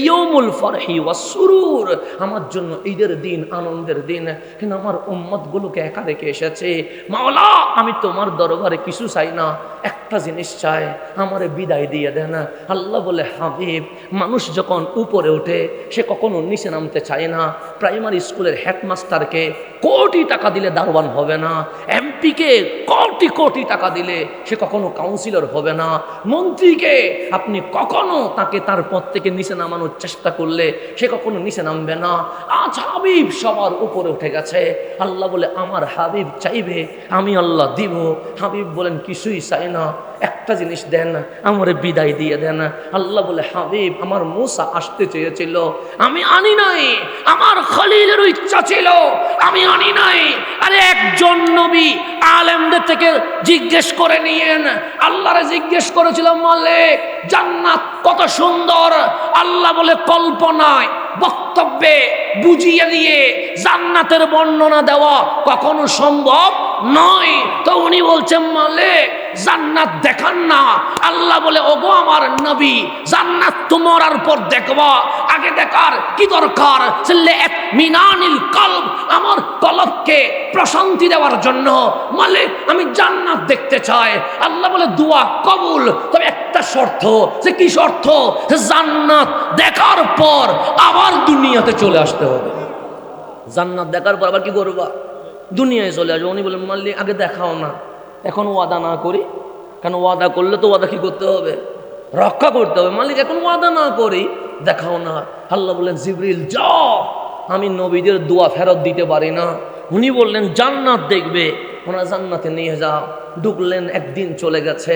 Speaker 1: ইয়াউমুল ফারহি ওয়াস সুরুর, আমার জন্য ঈদের দিন, আনন্দের দিন, কিন্তু আমার উম্মতগুলোকে একা রেখে এসেছে। মাওলা আমি তোমার দরবারে কিছু চাই না, একটা জিনিস চাই, আমারে বিদায় দিয়ে দেন। আল্লাহ বলে হাবিব মানুষ যখন উপরে ওঠে সে কখনো নিচে নামতে চায় না। প্রাইমারি স্কুলের হেডমাস্টারকে কোটি টাকা দিলে দারোয়ান হবে না, এমপিকে কোটি কোটি টাকা দিলে সে কখনো কাউন্সিলর হবে না, মন্ত্রীকে আপনি কখনো তাকে তার পদ থেকে নিচে নামানোর চেষ্টা করলে সে কখনো নিচে নামবে না। আজ হাবিব সবার উপরে উঠে গেছে। আল্লাহ বলে আমার হাবিব চাইবে আমি আল্লাহ দিব। হাবিব বলেন কিছুই চাই না, একটা জিনিস দেন, আমারে বিদায় দিয়ে দেন। আল্লাহ বলে হাবিব আমার মুসা আসতে চেয়েছিল, আমি আনি নাই, আমার খলিলের ইচ্ছা ছিল, আমি আনি নাই। আরে একজন নবী আলেমদের থেকে জিজ্ঞেস করে নিয়েন। আল্লাহরে জিজ্ঞেস করেছিল মালিক জান্নাত কত সুন্দর, আল্লাহ বলে কল্পনায় বক্তব্যে বুঝিয়ে দিয়ে জান্নাতের বর্ণনা দেওয়া কখনো সম্ভব নয়। তো উনি বলছেন মালিক জান্নাত দেখান না। আল্লাহ বলে ওগো আমার নবী জান্নাত তোমার পর দেখবা, আগে দেখার কি দরকার? মিনানিল কলব, আমার কলবকে প্রশান্তি দেওয়ার জন্য মালিক আমি জান্নাত দেখতে চাই। আল্লাহ বলে দোয়া কবুল, তবে একটা শর্ত। যে কি শর্ত? জান্নাত দেখার পর আবার দুনিয়াতে চলে আসতে হবে। জান্নাত দেখার পর আবার কি করবা? দুনিয়ায় চলে আসবে। উনি বলেন মালিক আগে দেখাও না, এখন ওয়াদা না করি, কারণ ওয়াদা করলে তো ওয়াদা কি করতে হবে? রক্ষা করতে হবে। মালিক এখন ওয়াদা না করি, দেখাও না। আল্লাহ বললেন জিবরিল যাও, আমি নবীদের দোয়া ফেরত দিতে পারি না। উনি বললেন জান্নাত দেখবে, ওনারা জান্নাতে নিয়ে যাও। ঢুকলেন, একদিন চলে গেছে।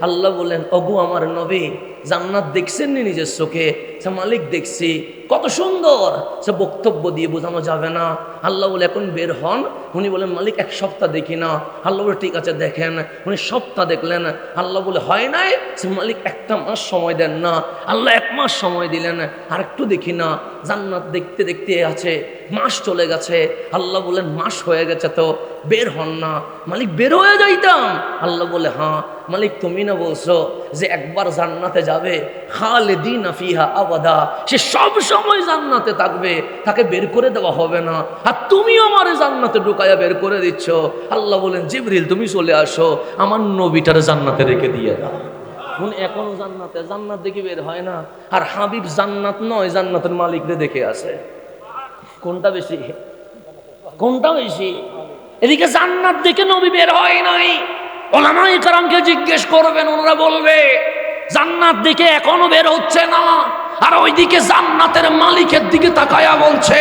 Speaker 1: আল্লাহ বললেন ওগো আমার নবী জান্নাত দেখছেন নি নিজের চোখে? সে মালিক দেখছি, কত সুন্দর, সে বক্তব্য দিয়ে বোঝানো যাবে না। আল্লাহ বলে এখন বের হন। উনি বলেন মালিক 1 সপ্তাহ দেখি না। আল্লাহ বলে ঠিক আছে দেখেন। উনি সপ্তাহ দেখলেন। আল্লাহ বলে হয় নাই। সে মালিক 1 মাস সময় দেন না। আল্লাহ 1 মাস সময় দিলেন, আর একটু দেখি না। জান্নাত দেখতে দেখতে আছে, মাস চলে গেছে। আল্লাহ বলেন মাস হয়ে গেছে তো বের হন না। মালিক বের হয়ে যাইতাম। আল্লাহ বলে হ্যাঁ। মালিক তুমি না বলছো যে একবার জান্নাতে যাবে খালিদিনা ফিহা আবাদা, সে সব সময় জান্নাতে থাকবে, তাকে বের করে দেওয়া হবে না। আর তুমি আমারে জান্নাতে ঢুকাইয়া বের করে দিচ্ছ। আল্লাহ বলেন জিবরিল তুমি চলে আসো, আমার নবীটারে জান্নাতে রেখে দিয়ে দাও। উনি এখনো জান্নাতে, জান্নাত দেখে বের হয় না। আর হাবিব জান্নাত নয়, জান্নাতের মালিকরে দেখে আসে। কোনটা বেশি? কোনটা বেশি? এদিকে জান্নাত দেখে নবী বের হয় নাই। ওলামায়ে কেরামকে জিজ্ঞেস করবেন, ওনারা বলবে জান্নাত দেখে এখনো বের হচ্ছে না। আর ওইদিকে জান্নাতের মালিকের দিকে তাকায়া বলছে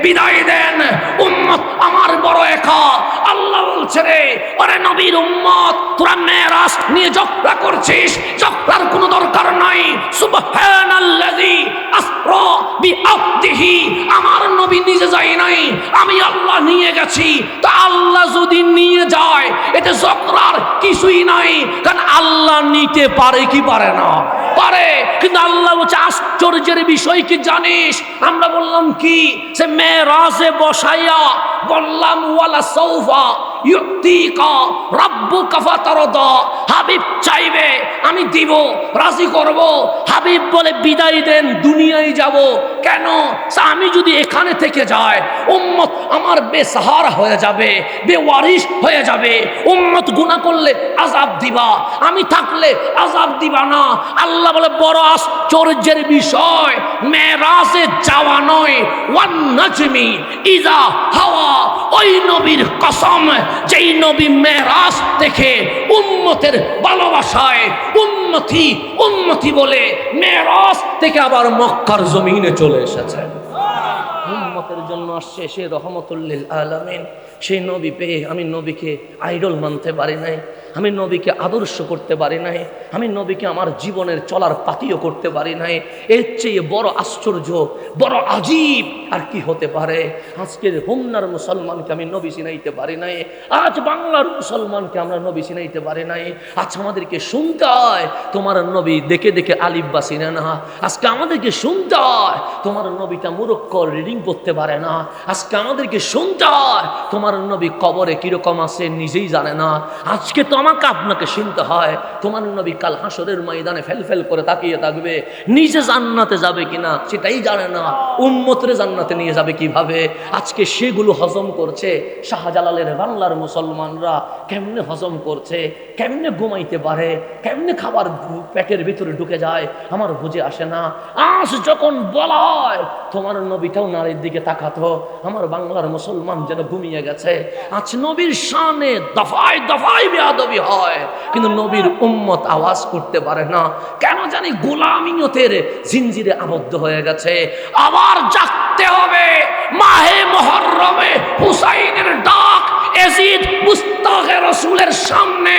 Speaker 1: বিদায় দেন, উম্মত আমার বড় একা। আল্লাহ বলছে রে ওরে নবীর উম্মত, তোরা মেরাজ নিয়ে ঝগড়া করছিস, ঝগড়ার কোনো দরকার নাই। সুবহানাল্লাযী আসরা বিআবদিহি, আমার নবী নিজে যায় নাই, আমি আল্লাহ নিয়ে গেছি। তা আল্লাহ যদি নিয়ে যায় এতে ঝগড়ার কিছুই নাই, কারণ আল্লাহ নিতে পারে কি পারে না? পারে। কিন্তু আল্লাহ বলছে আশ্চর্যের বিষয় কি জানিস? আমরা বললাম কি? সে মেরাজে বসাইয়া বললাম ওয়ালা সাউফা ইউতিকা রাব্বুকা ফাতারদা, হাবিব চাইবে আমি দিব, রাজি করব। হাবিব বলে বিদায় দেন, দুনিয়ায় যাব। কেন? আমি যদি এখানে থেকে যাই উম্মত আমার বেসাহারা হয়ে যাবে, বেওয়ারিশ হয়ে যাবে। উম্মত গুনাহ করলে আযাব দিবা, আমি থাকলে আযাব দিবা না। আল্লাহ বলে বড় আশ্চর্যের বিষয়, মেরাজে যাওয়া নয়, ওয়ান নাজমি ইযা হাওয়া, ওই নবীর কসম যেই নবী মেরাজ দেখে উম্মতের ভালোবাসায় উম্মতি উম্মতি বলে মেরাজ থেকে আবার মক্কার জমিনে চলে এসেছে। উম্মতের জন্য আসছে সে রহমতুল লিল আলামিন। সেই নবী পেয়ে আমি নবীকে আইডল মানতে পারি নাই, আমি নবীকে আদর্শ করতে পারি নাই, আমি নবীকে আমার জীবনের চলার পাতিও করতে পারি নাই। এর চেয়ে বড় আশ্চর্য, বড় আজীব আর কি হতে পারে? আজকের হোমনার মুসলমানকে আমি নবী চিনাইতে পারি নাই, আজ বাংলার মুসলমানকে আমরা নবী চিনাইতে পারি নাই। আজ আমাদেরকে শুনতে হয় তোমার নবী দেখে দেখে আলিফ বা চিনে না। আজকে আমাদেরকে শুনতে হয় তোমার নবীটা মুরক্ক রিডিং করতে পারে না। আজকে আমাদেরকে শুনতে হয় তোমার নবী কবরে কিরকম আছে নিজেই জানে না। আজকে তো আমাকে আপনাকে শুনতে হয় তোমার নবী কাল হাসরের ময়দানে ফেল করে তাকিয়ে থাকবে, নিজে জান্নাতে যাবে কিনা সেটাই জানে না, উম্মতরে জান্নাতে নিয়ে যাবে কিভাবে। আজকে সেগুলো হজম করছে শাহজালালের বাংলার মুসলমানরা। কেমনে হজম করছে, কেমনে ঘুমাইতে পারে, কেমনে খাবার পেটের ভিতরে ঢুকে যায় আমার বুঝে আসে না। আজ যখন বলা হয় তোমার নবীটাও নারীর দিকে তাকাতো, আমার বাংলার মুসলমান যেন ঘুমিয়ে গেছে। আজ নবীর শানে দফায় দফায় বেয়াদবি হয়, কিন্তু নবীর উম্মত আওয়াজ করতে পারে না। কেন জানি গোলামিয়তের জিনজিরে আবদ্ধ হয়ে গেছে। আবার জাগতে হবে। মাহে মুহররমে হুসাইনের ডাক, এজিদ মুস্তাকে রাসূলের সামনে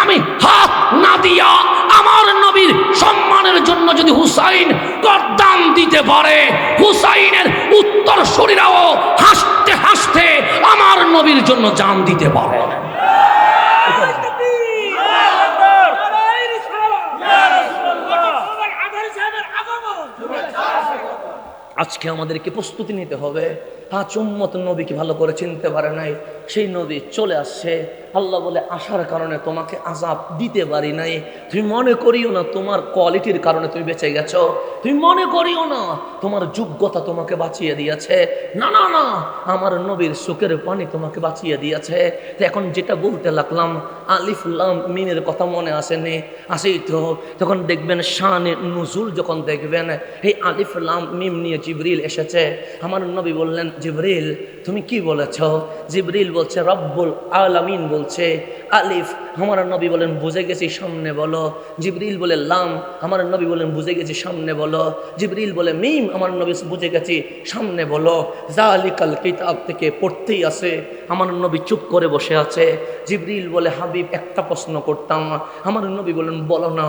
Speaker 1: আমি হাত না দিয়া আমার নবীর সম্মানের জন্য যদি হুসাইন গর্দান দিতে পারে, হুসাইনের উত্তরসূরিরাও হাসতে হাসতে আমার নবীর জন্য জান দিতে পারে। আজকে আমাদেরকে প্রস্তুতি নিতে হবে। আজ উম্মত নবীকে ভালো করে চিনতে পারে নাই, সেই নবী চলে আসছে। আল্লাহ বলে আসার কারণে তোমাকে আযাব দিতে পারি নাই। তুমি মনে করিও না তোমার কোয়ালিটির কারণে তুমি বেঁচে গেছো, তুমি মনে করিও না তোমার যোগ্যতা তোমাকে বাঁচিয়ে দিয়েছে। না না না, আমার নবীর চোখের পানি তোমাকে বাঁচিয়ে দিয়েছে। তো এখন যেটা বলতে লাগলাম, আলিফ লাম মিমের কথা মনে আসেনি? আসেই তো। তখন দেখবেন শানে নুজুল যখন দেখবেন এই আলিফ লাম মিম নিয়ে জিবরিল এসেছে। আমার নবী বললেন, জিবরিল তুমি কি বলেছ? জিবরিল বলছে রব্বুল আলামিন বলছে। আলিফ, আমার নবী বলেন বুঝে গেছি, সামনে বলো। জিবরিল বলে লাম, আমার নবী বলেন বুঝে গেছি, সামনে বলো। জিবরিল বলে মিম, আমার নবী বুঝে গেছি, সামনে বলো। যালিকাল কিতাব থেকে পড়তেই আছে, আমার নবী চুপ করে বসে আছে। জিবরিল বলে হাবিব একটা প্রশ্ন করতাম, আমার নবী বলেন বলো না।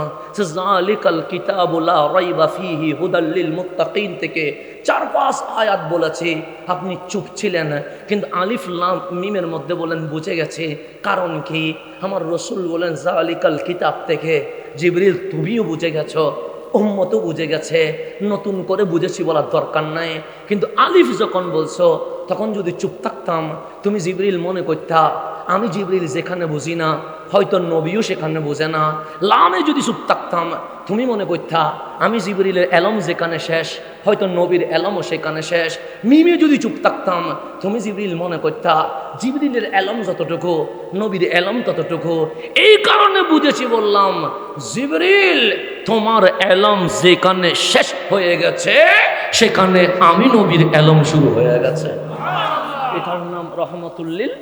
Speaker 1: যালিকাল কিতাবু লা রাইবা ফীহি হুদাল লিল মুত্তাকিন থেকে 4-5 আয়াত বলেছি, আপনি চুপ ছিলেন। কিন্তু আলিফ লাম মিমের মধ্যে বলেন বুঝে গেছে, কারণ কি? আমার রসুল বলেন যালিকাল কিতাব থেকে। জিবরিল তুমিও বুঝে গেছো, উম্মতও বুঝে গেছে, নতুন করে বুঝেছি বলার দরকার নাই। কিন্তু আলিফ যখন বলছো তখন যদি চুপ থাকতাম, তুমি জিবরিল মনে করতা আমি জিবরিল যেখানে বুঝি না হয়তো নবীও সেখানে বোঝে না। লামে যদি চুপ থাকতাম, তুমি মনে করতা আমি জিবরিলের এলম যেখানে শেষ হয়তো নবীর এলমও সেখানে শেষ। মিমে যদি চুপ থাকতাম, তুমি জিবরিল মনে করতা জিবরিলের এলম যতটুকু নবীর এলম ততটুকু। এই কারণে বুঝেছি বললাম, জিবরিল তোমার এলম যেখানে শেষ হয়ে গেছে সেখানে আমি নবীর এলম শুরু হয়ে গেছে। এটার নাম রহমতুল লিল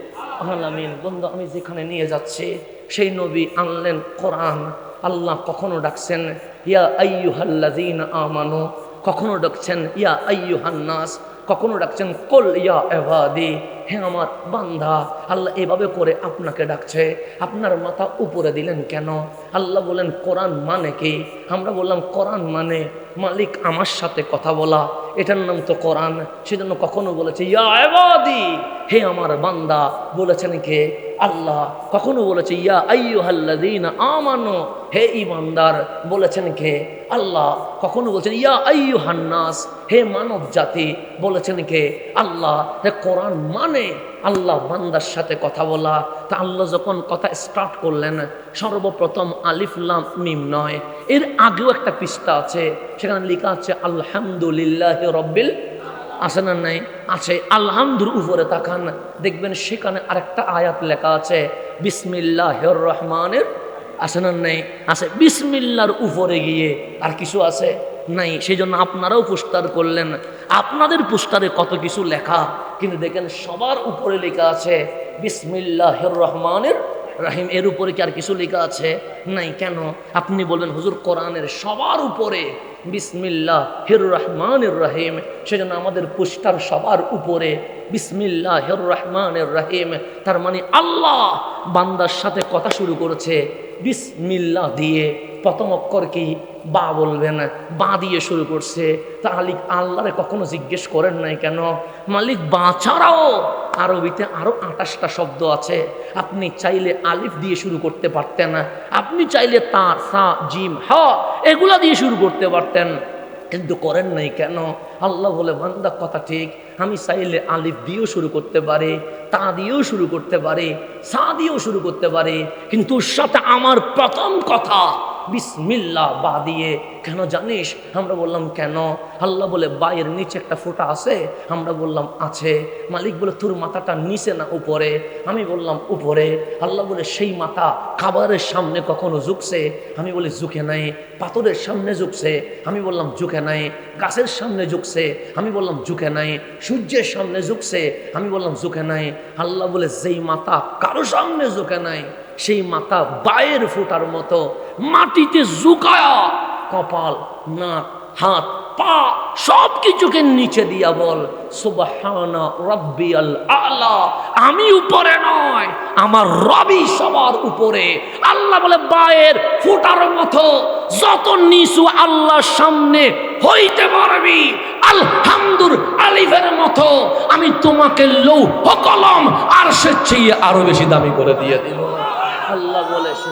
Speaker 1: আলামিন। বন্ধু, আমি যেখানে নিয়ে যাচ্ছি সেই নবী আনলেন কোরআন। আল্লাহ কখনো ডাকছেন ইয়া আইয়ুহাল্লাযীনা আমানু, কখনো ডাকছেন ইয়া আইয়ুহান নাস, কখনো ডাকছেন কুল ইয়া ইবাদি, হে আমার বান্দা। আল্লাহ এভাবে করে আপনাকে ডাকছে। আপনার মাথা উপরে দিলেন কেন? আল্লাহ বলেন কোরআন মানে কি? আমরা বললাম কোরআন মানে মালিক আমার সাথে কথা বলা, এটার নাম তো কোরআন। সেজন্য কখনো বলেছে ইয়া ইবাদি, হে আমার বান্দা, বলেছেন কে? আল্লাহ, কখনো বলেছে ইয়া আইয়ুহাল্লাযীনা আমানু, হে ঈমানদার, বলেছেন কে? আল্লাহ। কখনো বলছেন ইয়া আইয়ুহান নাস, হে মানব জাতি, বলেছেন কে? আল্লাহ। হে কোরআন মানে আল্লাহ বান্দার সাথে কথা বলা। তা আল্লাহ যখন কথা স্টার্ট করলেন, সর্বপ্রথম আলিফ লাম মিম নয়, এর আগেও একটা পৃষ্ঠা আছে, সেখানে লেখা আছে আলহামদুলিল্লাহি রাব্বিল, আছে না নাই? আছে। আলহামদুর উপরে তাকান, দেখবেন সেখানে আরেকটা আয়াত লেখা আছে বিসমিল্লাহির রহমানির, আছে না নাই? আছে। বিসমিল্লাহর উপরে গিয়ে আর কিছু আছে? নাই। সেই জন্য আপনারাও পোস্টার করলেন, আপনাদের পোস্টারে কত কিছু লেখা, কিন্তু দেখেন সবার উপরে লেখা আছে বিসমিল্লাহির রহমানির রাহিম। এর উপরে কি আর কিছু লেখা আছে? নাই। কেন? আপনি বলবেন হুজুর কোরআনের সবার উপরে বিসমিল্লাহির রহমানির রাহিম, সেজন্য আমাদের পোস্টার সবার উপরে বিসমিল্লাহির রহমানির রাহিম। তার মানে আল্লাহ বান্দার সাথে কথা শুরু করেছে বিসমিল্লাহ দিয়ে। প্রথম অক্ষর কি? বা বলবেন, বা দিয়ে শুরু করছে। তাহলে আল্লাহরে কখনো জিজ্ঞেস করেন নাই কেন? মালিক বা ছাড়াও আরবিতে আরো 28টা শব্দ আছে, আপনি চাইলে আলিফ দিয়ে শুরু করতে পারতেন, আপনি চাইলে তা, সা, জিম, হা এগুলা দিয়ে শুরু করতে পারতেন, কিন্তু করেন নাই কেন? আল্লাহ বলে বান্দা কথা ঠিক, আমি চাইলে আলিফ দিয়েও শুরু করতে পারি, তা দিয়েও শুরু করতে পারি, সা দিয়েও শুরু করতে পারি, কিন্তু ওর সাথে আমার প্রথম কথা বিসমিল্লাহ বা দিয়ে। কেন জানিস? আমরা বললাম কেন? আল্লাহ বলে বায়ের নিচে একটা ফোঁটা আছে, আমরা বললাম আছে। মালিক বলে তোর মাথাটা নিচে না উপরে? আমি বললাম উপরে। আল্লাহ বলে সেই মাথা খাবারের সামনে কখনো ঝুঁকছে? আমি বলি ঝুঁকে নাই। পাথরের সামনে ঝুঁকছে? আমি বললাম ঝুঁকে নাই। গাছের সামনে ঝুঁকছে? আমি বললাম ঝুঁকে নাই। সূর্যের সামনে ঝুঁকছে? আমি বললাম ঝুঁকে নাই। আল্লাহ বলে যেই মাথা কারো সামনে ঝুঁকে নাই, সেই মাথা বায়ের ফোঁটার মতো মাটিতে ঝুঁকায়া কপাল, নাক, হাত, পা সব কিছুকে নিচে দিয়া বল সুবহানা রাব্বিয়াল আলা। আমি উপরে নয়, আমার রবি সবার উপরে। আল্লাহ বলে বায়ের ফোঁটার মতো যত নিচু আল্লাহর সামনে হইতে পারবি, আলহামদুর আলিফের মতো আমি তোমাকে লৌহ কলম আর সে চেয়ে আরো বেশি দামি করে দিয়ে দিব। আল্লাহ বলেছে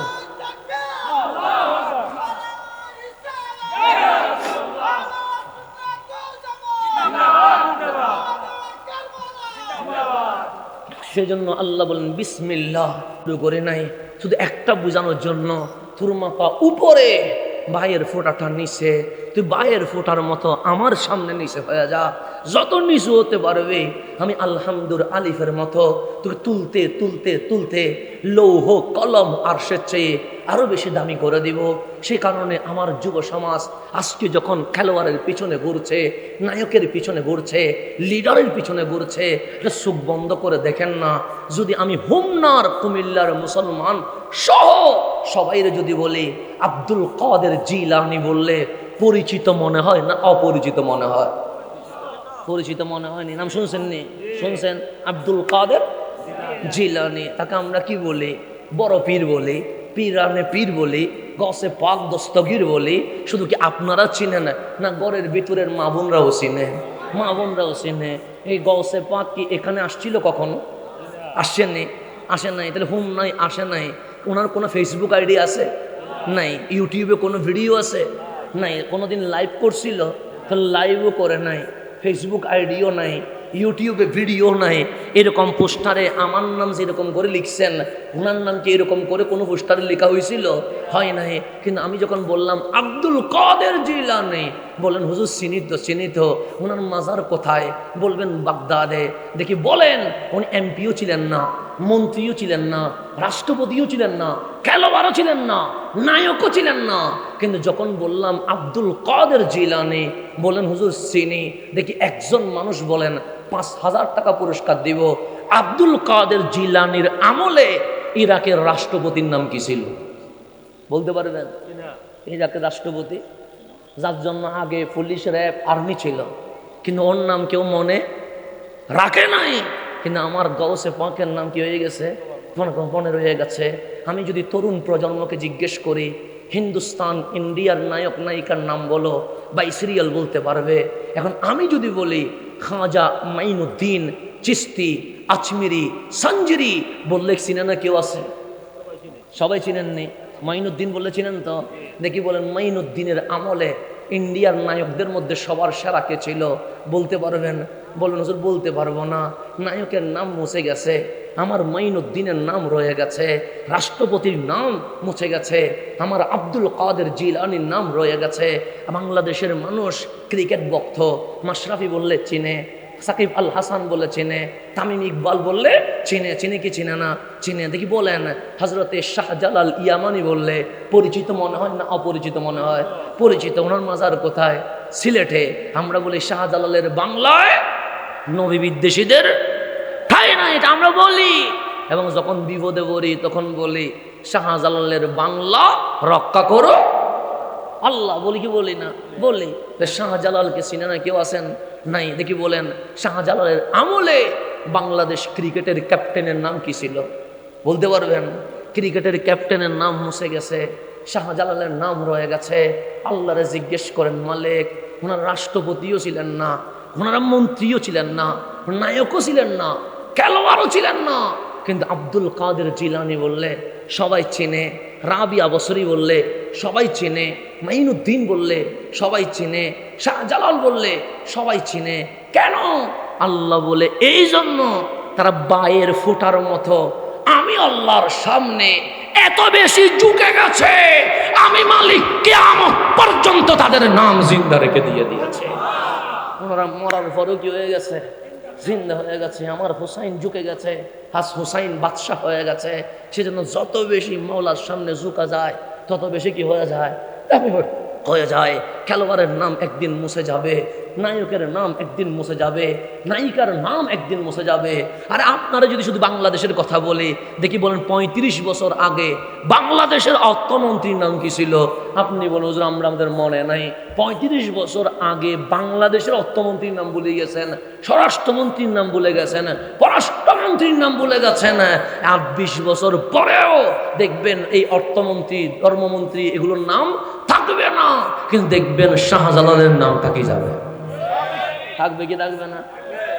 Speaker 1: সেজন্য আল্লাহ বলেন বিসমিল্লাহ শুরু করে নাই, শুধু একটা বোঝানোর জন্য তোর মাথা উপরে, ভাইয়ের ফোঁটাটা নিচে। তুই ভাইয়ের ফোঁটার মতো আমার সামনে নিচে হয়ে যা, যত নিচু হতে পারবে আমি আলহামদুর আলিফের মতো তুই তুলতে তুলতে তুলতে লৌহ কলম আর সে চেয়ে আরো বেশি দামি করে দিব। সে কারণে আমার যুব সমাজ আজকে যখন খেলোয়াড়ের পিছনে ঘুরছে, নায়কের পিছনে ঘুরছে, লিডারের পিছনে ঘুরছে, এটা চোখ বন্ধ করে দেখেন না। যদি আমি হোমনার কুমিল্লার মুসলমান সহ সবাইরে যদি বলি আব্দুল কাদের জিলানী বললে পরিচিত মনে হয় না অপরিচিত মনে হয়? পরিচিত মনে হয়নি? নাম শুনছেন নি? শুনছেন? আব্দুল কাদের জিলানী। তাকে আমরা কি বলি? বড় পীর বলি, পীরানে পীর বলি, গসে পাক দস্তগীর বলি। শুধু কি আপনারা চিনেন না? গড়ের ভিতরের মা বোনরাও চিনে, মা বোনরাও চিনে। এই গসে পাক কি এখানে আসছিল কখনো? আসেননি? আসেন নাই? তাহলে হুম নাই, আসে নাই। ওনার কোনো ফেসবুক আইডি আছে? নাই। ইউটিউবে কোনো ভিডিও আছে? নাই। কোনোদিন লাইভ করছিল? তাহলে লাইভও করে নাই, ফেসবুক আইডিও নাই, ইউটিউবে ভিডিও নাই। এরকম পোস্টারে আমার নাম যেরকম করে লিখছেন, ওনার নাম কি এরকম করে কোনো পোস্টারে লেখা হয়েছিল? হয় নাই। কিন্তু আমি যখন বললাম আব্দুল কাদের জিলানী, বলেন হুজুর চিনিত। ওনার মাজার কোথায়? বলবেন বাগদাদে। দেখি বলেন, উনি এমপিও ছিলেন না, মন্ত্রীও ছিলেন না, রাষ্ট্রপতিও ছিলেন না, খেলোয়াড়ও ছিলেন না, নায়কও ছিলেন না। কিন্তু যখন বললাম আব্দুল কাদের জিলানী, বলেন হুজুর চিনি। দেখি একজন মানুষ বলেন 5,000 টাকা পুরস্কার দিব। আব্দুল কাদের জিলানীর আমলে ইরাকের রাষ্ট্রপতির নাম কি ছিল? বলতে পারবেন? ইরাকের রাষ্ট্রপতি যার জন্য আগে পুলিশ, র্যাব, আর্মি ছিল, কিন্তু ওর নাম কেউ মনে রাখে নাই। কিন্তু আমার গৌসে পাকের নাম কি হয়ে গেছে? মনে রয়ে গেছে। আমি যদি তরুণ প্রজন্মকে জিজ্ঞেস করি হিন্দুস্তান ইন্ডিয়ার নায়ক নায়িকার নাম বলো, বা সিরিয়াল বলতে পারবে। এখন আমি যদি বলি খাজা মাইনুদ্দিন চিশতি আজমিরি, সঞ্জিরি বললে চিনে না কেউ আছে? সবাই চিনেননি। মাইনুদ্দিন বললে চিনেন তো? দেখি বলেন, মাইনুদ্দিনের আমলে ইন্ডিয়ার নায়কদের মধ্যে সবার সেরা কে ছিল? বলতে পারবেন? বলবেন হুজুর বলতে পারবো না, নায়কের নাম মুছে গেছে, আমার মাইনুদ্দিনের নাম রয়ে গেছে, রাষ্ট্রপতির নাম মুছে গেছে, আমার আব্দুল কাদের জিলানির নাম রয়ে গেছে। বাংলাদেশের মানুষ ক্রিকেট ভক্ত, মাশরাফি বললে চিনে, সাকিব আল হাসান বলে চিনে, তামিম ইকবাল বললে চিনে। চিনে কি চিনে না? চিনে। দেখি বলেন, হজরতে শাহজালাল ইয়ামানি বললে পরিচিত মনে হয় না অপরিচিত মনে হয়? পরিচিত। ওনার মাজার কোথায়? সিলেটে। আমরা বলি শাহজালালের বাংলায় নবী বিদ্বেষীদের ঠাই না, এটা আমরা বলি। এবং যখন বিপদে পড়ি তখন বলি শাহজালালের বাংলা রক্ষা করো আল্লাহ। বলি কি বলি না? বলি। শাহজালালকে চিনে না কেউ আছেন? নাই। দেখি বলেন, শাহজালালের আমলে বাংলাদেশ ক্রিকেটের ক্যাপ্টেনের নাম কি ছিল? বলতে পারবেন? ক্রিকেটের ক্যাপ্টেনের নাম মুছে গেছে, শাহজালালের নাম রয়ে গেছে। আল্লাহরে জিজ্ঞেস করেন, মালিক ওনার রাষ্ট্রপতিও ছিলেন না, ওনারা মন্ত্রীও ছিলেন না, নায়কও ছিলেন না, খেলোয়াড়ও ছিলেন না, কিন্তু আব্দুল কাদের জিলানি বললে সবাই চেনে, রাবিয়া বসরি বললে সবাই চেনে, মাইনুদ্দিন বললে সবাই চেনে, শাহজালাল বললে সবাই চেনে। কেন? আল্লাহ বলে এই জন্য তারা বায়ের ফোটার মতো আমি আল্লাহর সামনে এত বেশি ঝুঁকে গেছে, আমি মালিক কিয়ামত পর্যন্ত তাদের নাম জিন্দা রেখে দিয়ে দিয়েছে। ওনারা মরার পরও কি হয়ে গেছে? জিন্দা হয়ে গেছে। আমার হুসাইন ঝুঁকে গেছে, হাস হুসাইন বাদশাহ হয়ে গেছে। সেজন্য যত বেশি মাওলার সামনে ঝুঁকা যায় তত বেশি কি হয়ে যায়? হয়ে যায়। খেলোয়াড়ের নাম একদিন মুছে যাবে, নায়কের নাম একদিন মুছে যাবে, নায়িকার নাম একদিন মুছে যাবে। আর আপনারা যদি শুধু বাংলাদেশের কথা বলি, দেখি বলেন ৩৫ বছর আগে বাংলাদেশের অর্থমন্ত্রীর নাম কি ছিল? আপনি বলেন হুজুর আমাদের মনে নাই। ৩৫ বছর আগে বাংলাদেশের অর্থমন্ত্রীর নাম ভুলে গেছেন, স্বরাষ্ট্রমন্ত্রীর নাম ভুলে গেছেন, পররাষ্ট্রমন্ত্রীর নাম ভুলে গেছেন। আর ২০ বছর পরেও দেখবেন এই অর্থমন্ত্রী, ধর্মমন্ত্রী এগুলোর নাম থাকবে না, কিন্তু দেখবেন শাহজালালের নাম থাকি যাবে। থাকবে কি থাকবে না?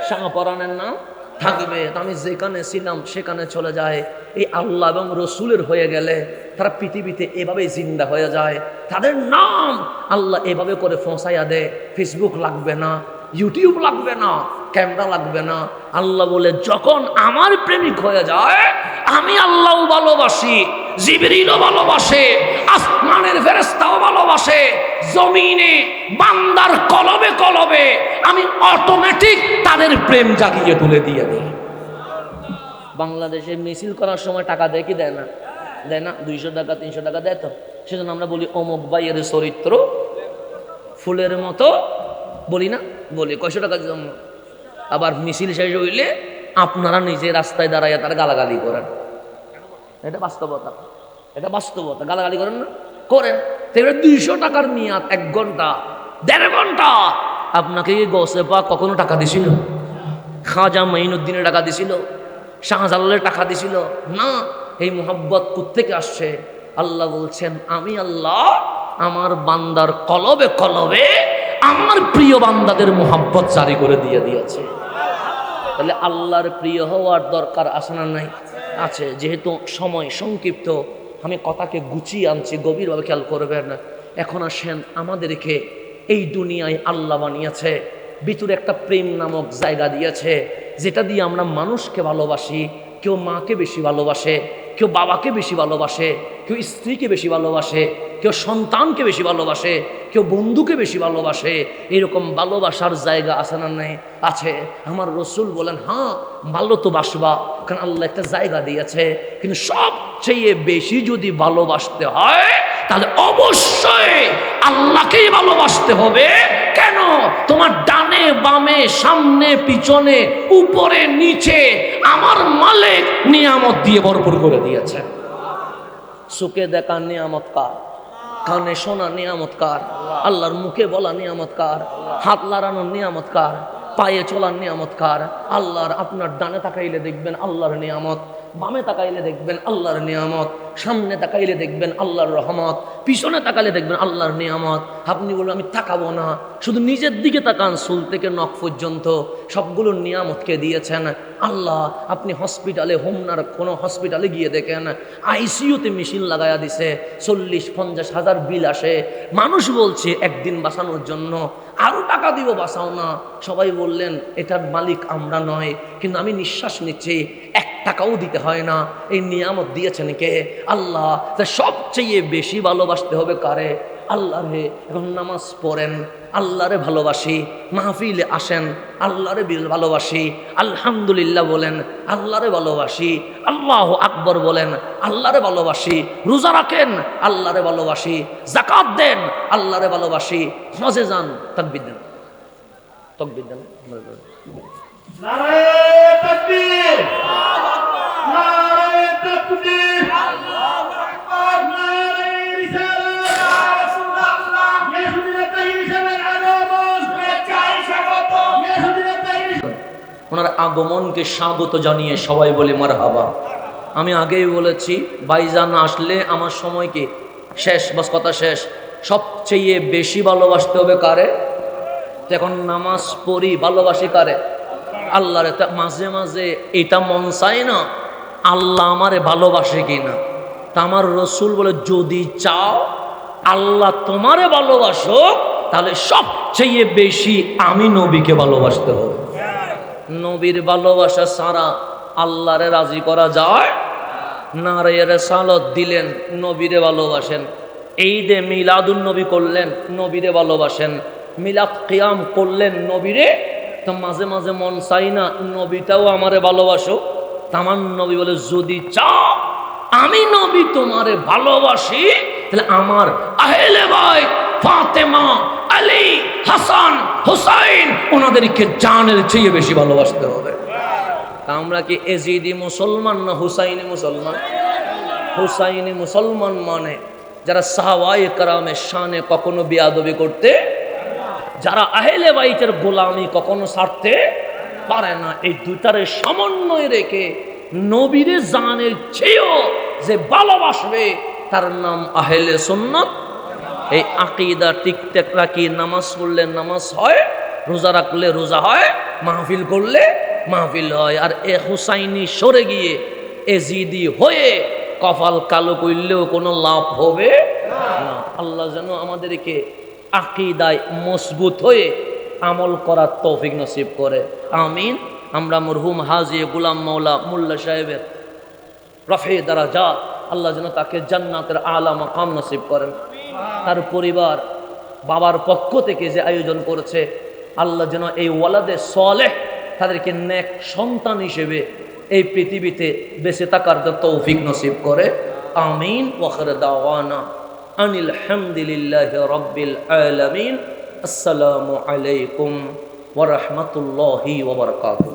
Speaker 1: শাহপরানের নাম থাকবে। আমি যেখানে ছিলাম সেখানে চলে যায়। এই আল্লাহ এবং রসুলের হয়ে গেলে তারা পৃথিবীতে এভাবেই জিন্দা হয়ে যায়। তাদের নাম আল্লাহ এভাবে করে ফসাইয়া দেয়। ফেসবুক লাগবে না, ইউটিউব লাগবে না, ক্যামেরা লাগবে না। আল্লাহ বলে যখন আমার প্রেমিক হয়ে যায়, আমি আল্লাহ ভালোবাসি, জিবরিলও ভালোবাসে, আসমানের ফেরেশতাও ভালোবাসে, জমিনে বান্দার কলবে কলবে আমি অটোমেটিক তাদের প্রেম জাগিয়ে তুলে দিয়ে দিই। বাংলাদেশে মিছিল করার সময় টাকা দেয় কি দেয় না? দেয় না? 200 টাকা 300 টাকা দেয় তো। সেজন্য আমরা বলি অমুক ভাইয়ের চরিত্র ফুলের মতো, বলি না? বলি কয়শো টাকা জন্য। আবার মিছিল শেষ হইলে আপনারা নিজে রাস্তায় দাঁড়াইয়া তারা গালাগালি করেন। এটা বাস্তবতা, এটা বাস্তবতা। গালাগালি করেন না? করেন। 200 টাকার নিয়াত 1 ঘন্টা 1.5 ঘন্টা। আপনাকে গসে পা কখনো টাকা দিছিল? খাজা মাইনুদ্দিনের টাকা দিছিল? শাহজালালের টাকা দিছিল? না। এই মোহাব্বত কোত্থেকে আসছে? আল্লাহ বলছেন আমি আল্লাহ আমার বান্দার কলবে কলবে আমার প্রিয় বান্দাদের মোহাব্বত জারি করে দিয়ে দিয়েছে। তাহলে আল্লাহর প্রিয় হওয়ার দরকার আছে না নাই? আছে। যেহেতু সময় সংক্ষিপ্ত, আমি কথাকে গুছিয়ে আনছি, গভীরভাবে খেয়াল করবেন। এখন আসেন, আমাদেরকে এই দুনিয়ায় আল্লাহ বানিয়েছে, ভিতরে একটা প্রেম নামক জায়গা দিয়েছে, যেটা দিয়ে আমরা মানুষকে ভালোবাসি। কেউ মাকে বেশি ভালোবাসে, কেউ বাবাকে বেশি ভালোবাসে, কেউ স্ত্রীকে বেশি ভালোবাসে, কেউ সন্তানকে বেশি ভালোবাসে, কেউ বন্ধুকে বেশি ভালোবাসে। এরকম ভালোবাসার জায়গা আছে না নাই? আছে। আমার রসুল বলেন হ্যাঁ ভালো তো বাসবা, কারণ আল্লাহ একটা জায়গা দিয়েছে, কিন্তু সবচেয়ে বেশি যদি ভালোবাসতে হয় তাহলে অবশ্যই আল্লাহকেই ভালোবাসতে হবে। কেন? তোমার ডানে বামে সামনে পিছনে উপরে নিচে আমার মালিক নিয়ামত দিয়ে ভরপুর করে দিয়েছে। চোখে দেখা নিয়ামত কার? কানে শোনা নিয়ামত কার? আল্লাহর মুখে বলা নিয়ামত কার? হাত লাড়ানোর নিয়ামত কার? পায়ে চলার নিয়ামত কার? আল্লাহর। আপনার ডানে তাকাইলে দেখবেন আল্লাহর নিয়ামত, বামে তাকাইলে দেখবেন আল্লাহর নিয়ামত, সামনে তাকাইলে দেখবেন আল্লাহর রহমত, পিছনে তাকাইলে দেখবেন আল্লাহর নিয়ামত। আপনি বলবেন আমি তাকাবো না, শুধু নিজের দিকে তাকান, চুল থেকে নখ পর্যন্ত সবগুলো নিয়ামতকে দিয়েছেন। আল্লাহ আপনি হসপিটালে, হোমনার কোনো হসপিটালে গিয়ে দেখেন আইসিইউতে মেশিন লাগায়া দিছে, 40-50 হাজার বিল আসে। মানুষ বলছে একদিন বাঁচানোর জন্য আরো টাকা দিব, বাঁচাও না। সবাই বললেন এটার মালিক আমরা নয়, কিন্তু আমি নিঃশ্বাস নিচ্ছি, 1 টাকাও দিতে হয় না। এই নিয়ামত দিয়েছেন কে? আল্লাহ। তা সবচেয়ে বেশি ভালোবাসতে হবে কারে? আল্লাহরে। এখন নামাজ পড়েন, আল্লাহরে ভালোবাসি। মাহফিলে আসেন, আল্লাহরে ভালোবাসি। আলহামদুলিল্লাহ বলেন, আল্লাহরে ভালোবাসি। আল্লাহু আকবার বলেন, আল্লাহরে ভালোবাসি। রোজা রাখেন, আল্লাহরে ভালোবাসি। যাকাত দেন, আল্লাহরে ভালোবাসি। হজে যান, তাকবীর দেন, তাকবীর দেন।
Speaker 2: নারায়ে তাকবীর, নারায়ে তাকবীর, আল্লাহু আকবার, নারায়ে রিসালাত, ইয়া রাসূলুল্লাহ, ইহুদিরা তাই হিসাবের আগমন, চাই স্বাগত, ইহুদিরা তাই।
Speaker 1: ওনার আগমনকে স্বাগত জানিয়ে সবাই বলে মারহাবা। আমি আগেই বলেছি, ভাইজান আসলে আমার সময় কি শেষ, বাস কথা শেষ। সবচেয়ে বেশি ভালোবাসতে হবে কারে? এখন নামাজ পড়ি, ভালোবাসি কারে? আল্লাহরে। মাঝে মাঝে এটা মন চায় না আল্লাহ আমারে ভালোবাসে কিনা। তা আমার রসুল বলে, যদি চাও আল্লাহ তোমারে ভালোবাসো, তাহলে সবচেয়ে বেশি আমি নবীকে ভালোবাসতে হবে। নবীর ভালোবাসা ছাড়া আল্লাহরে রাজি করা যায় না। রে রিসালাত দিলেন, নবীরে ভালোবাসেন। ঈদে মিলাদুন নবী করলেন, নবীরে ভালোবাসেন। মিলাদ কিয়াম করলেন, নবীরে। তো মাঝে মাঝে মন চাই না নবীটাও আমারে ভালোবাসো। তামান নবী বলে, যদি চাও আমি নবী তোমারে ভালোবাসি, তাহলে আমার আহলে বাইত ফাতেমা, আলী, হাসান, হুসাইন ওনাদেরকে জানের চেয়ে বেশি ভালোবাসতে হবে। তা আমরা কি এজিদি মুসলমান না হুসাইনি মুসলমান? হুসাইনি মুসলমান মানে যারা সাহাবায়ে কেরামের শানে কখনো বেয়াদবি করতে, যারা আহলে বাইতের গোলামি কখনো ছাড়তে পারে না। এই দুটারে সমন্বয় রেখে নবীরে জানের চেয়েও যে ভালোবাসবে, তার নাম আহলে সুন্নাত। এই আকীদা টিকটাক রাখি, নামাজ পড়লে নামাজ হয়, রোজা রাখলে রোজা হয়, মাহফিল করলে মাহফিল হয়। আর এ হুসাইনি সরে গিয়ে এজিদি হয়ে কপাল কালো করলেও কোনো লাভ হবে না। আল্লাহ যেন আমাদেরকে আকীদায় মজবুত হয়ে আমল করার তৌফিক নসিব করে, আমিন। আমরা মরহুম হাজী গোলাম মাওলা মোল্লা সাহেবের রফে দারাজাত, আল্লাহ যেন তাকে জান্নাতের আলা মাকাম নসিব করেন। তার পরিবার, বাবার পক্ষ থেকে যে আয়োজন করেছে, আল্লাহ যেন এই ওয়ালাদে সালেহ তাদেরকে নেক সন্তান হিসেবে এই পৃথিবীতে বেঁচে থাকার তৌফিক নসিব করে, আমিন। ওয়া আখিরু দাওয়ানা আনিল হামদুলিল্লাহি রাব্বিল আলামিন। আসসালামু আলাইকুম ওয়া রাহমাতুল্লাহি ওয়া বারাকাতুহু।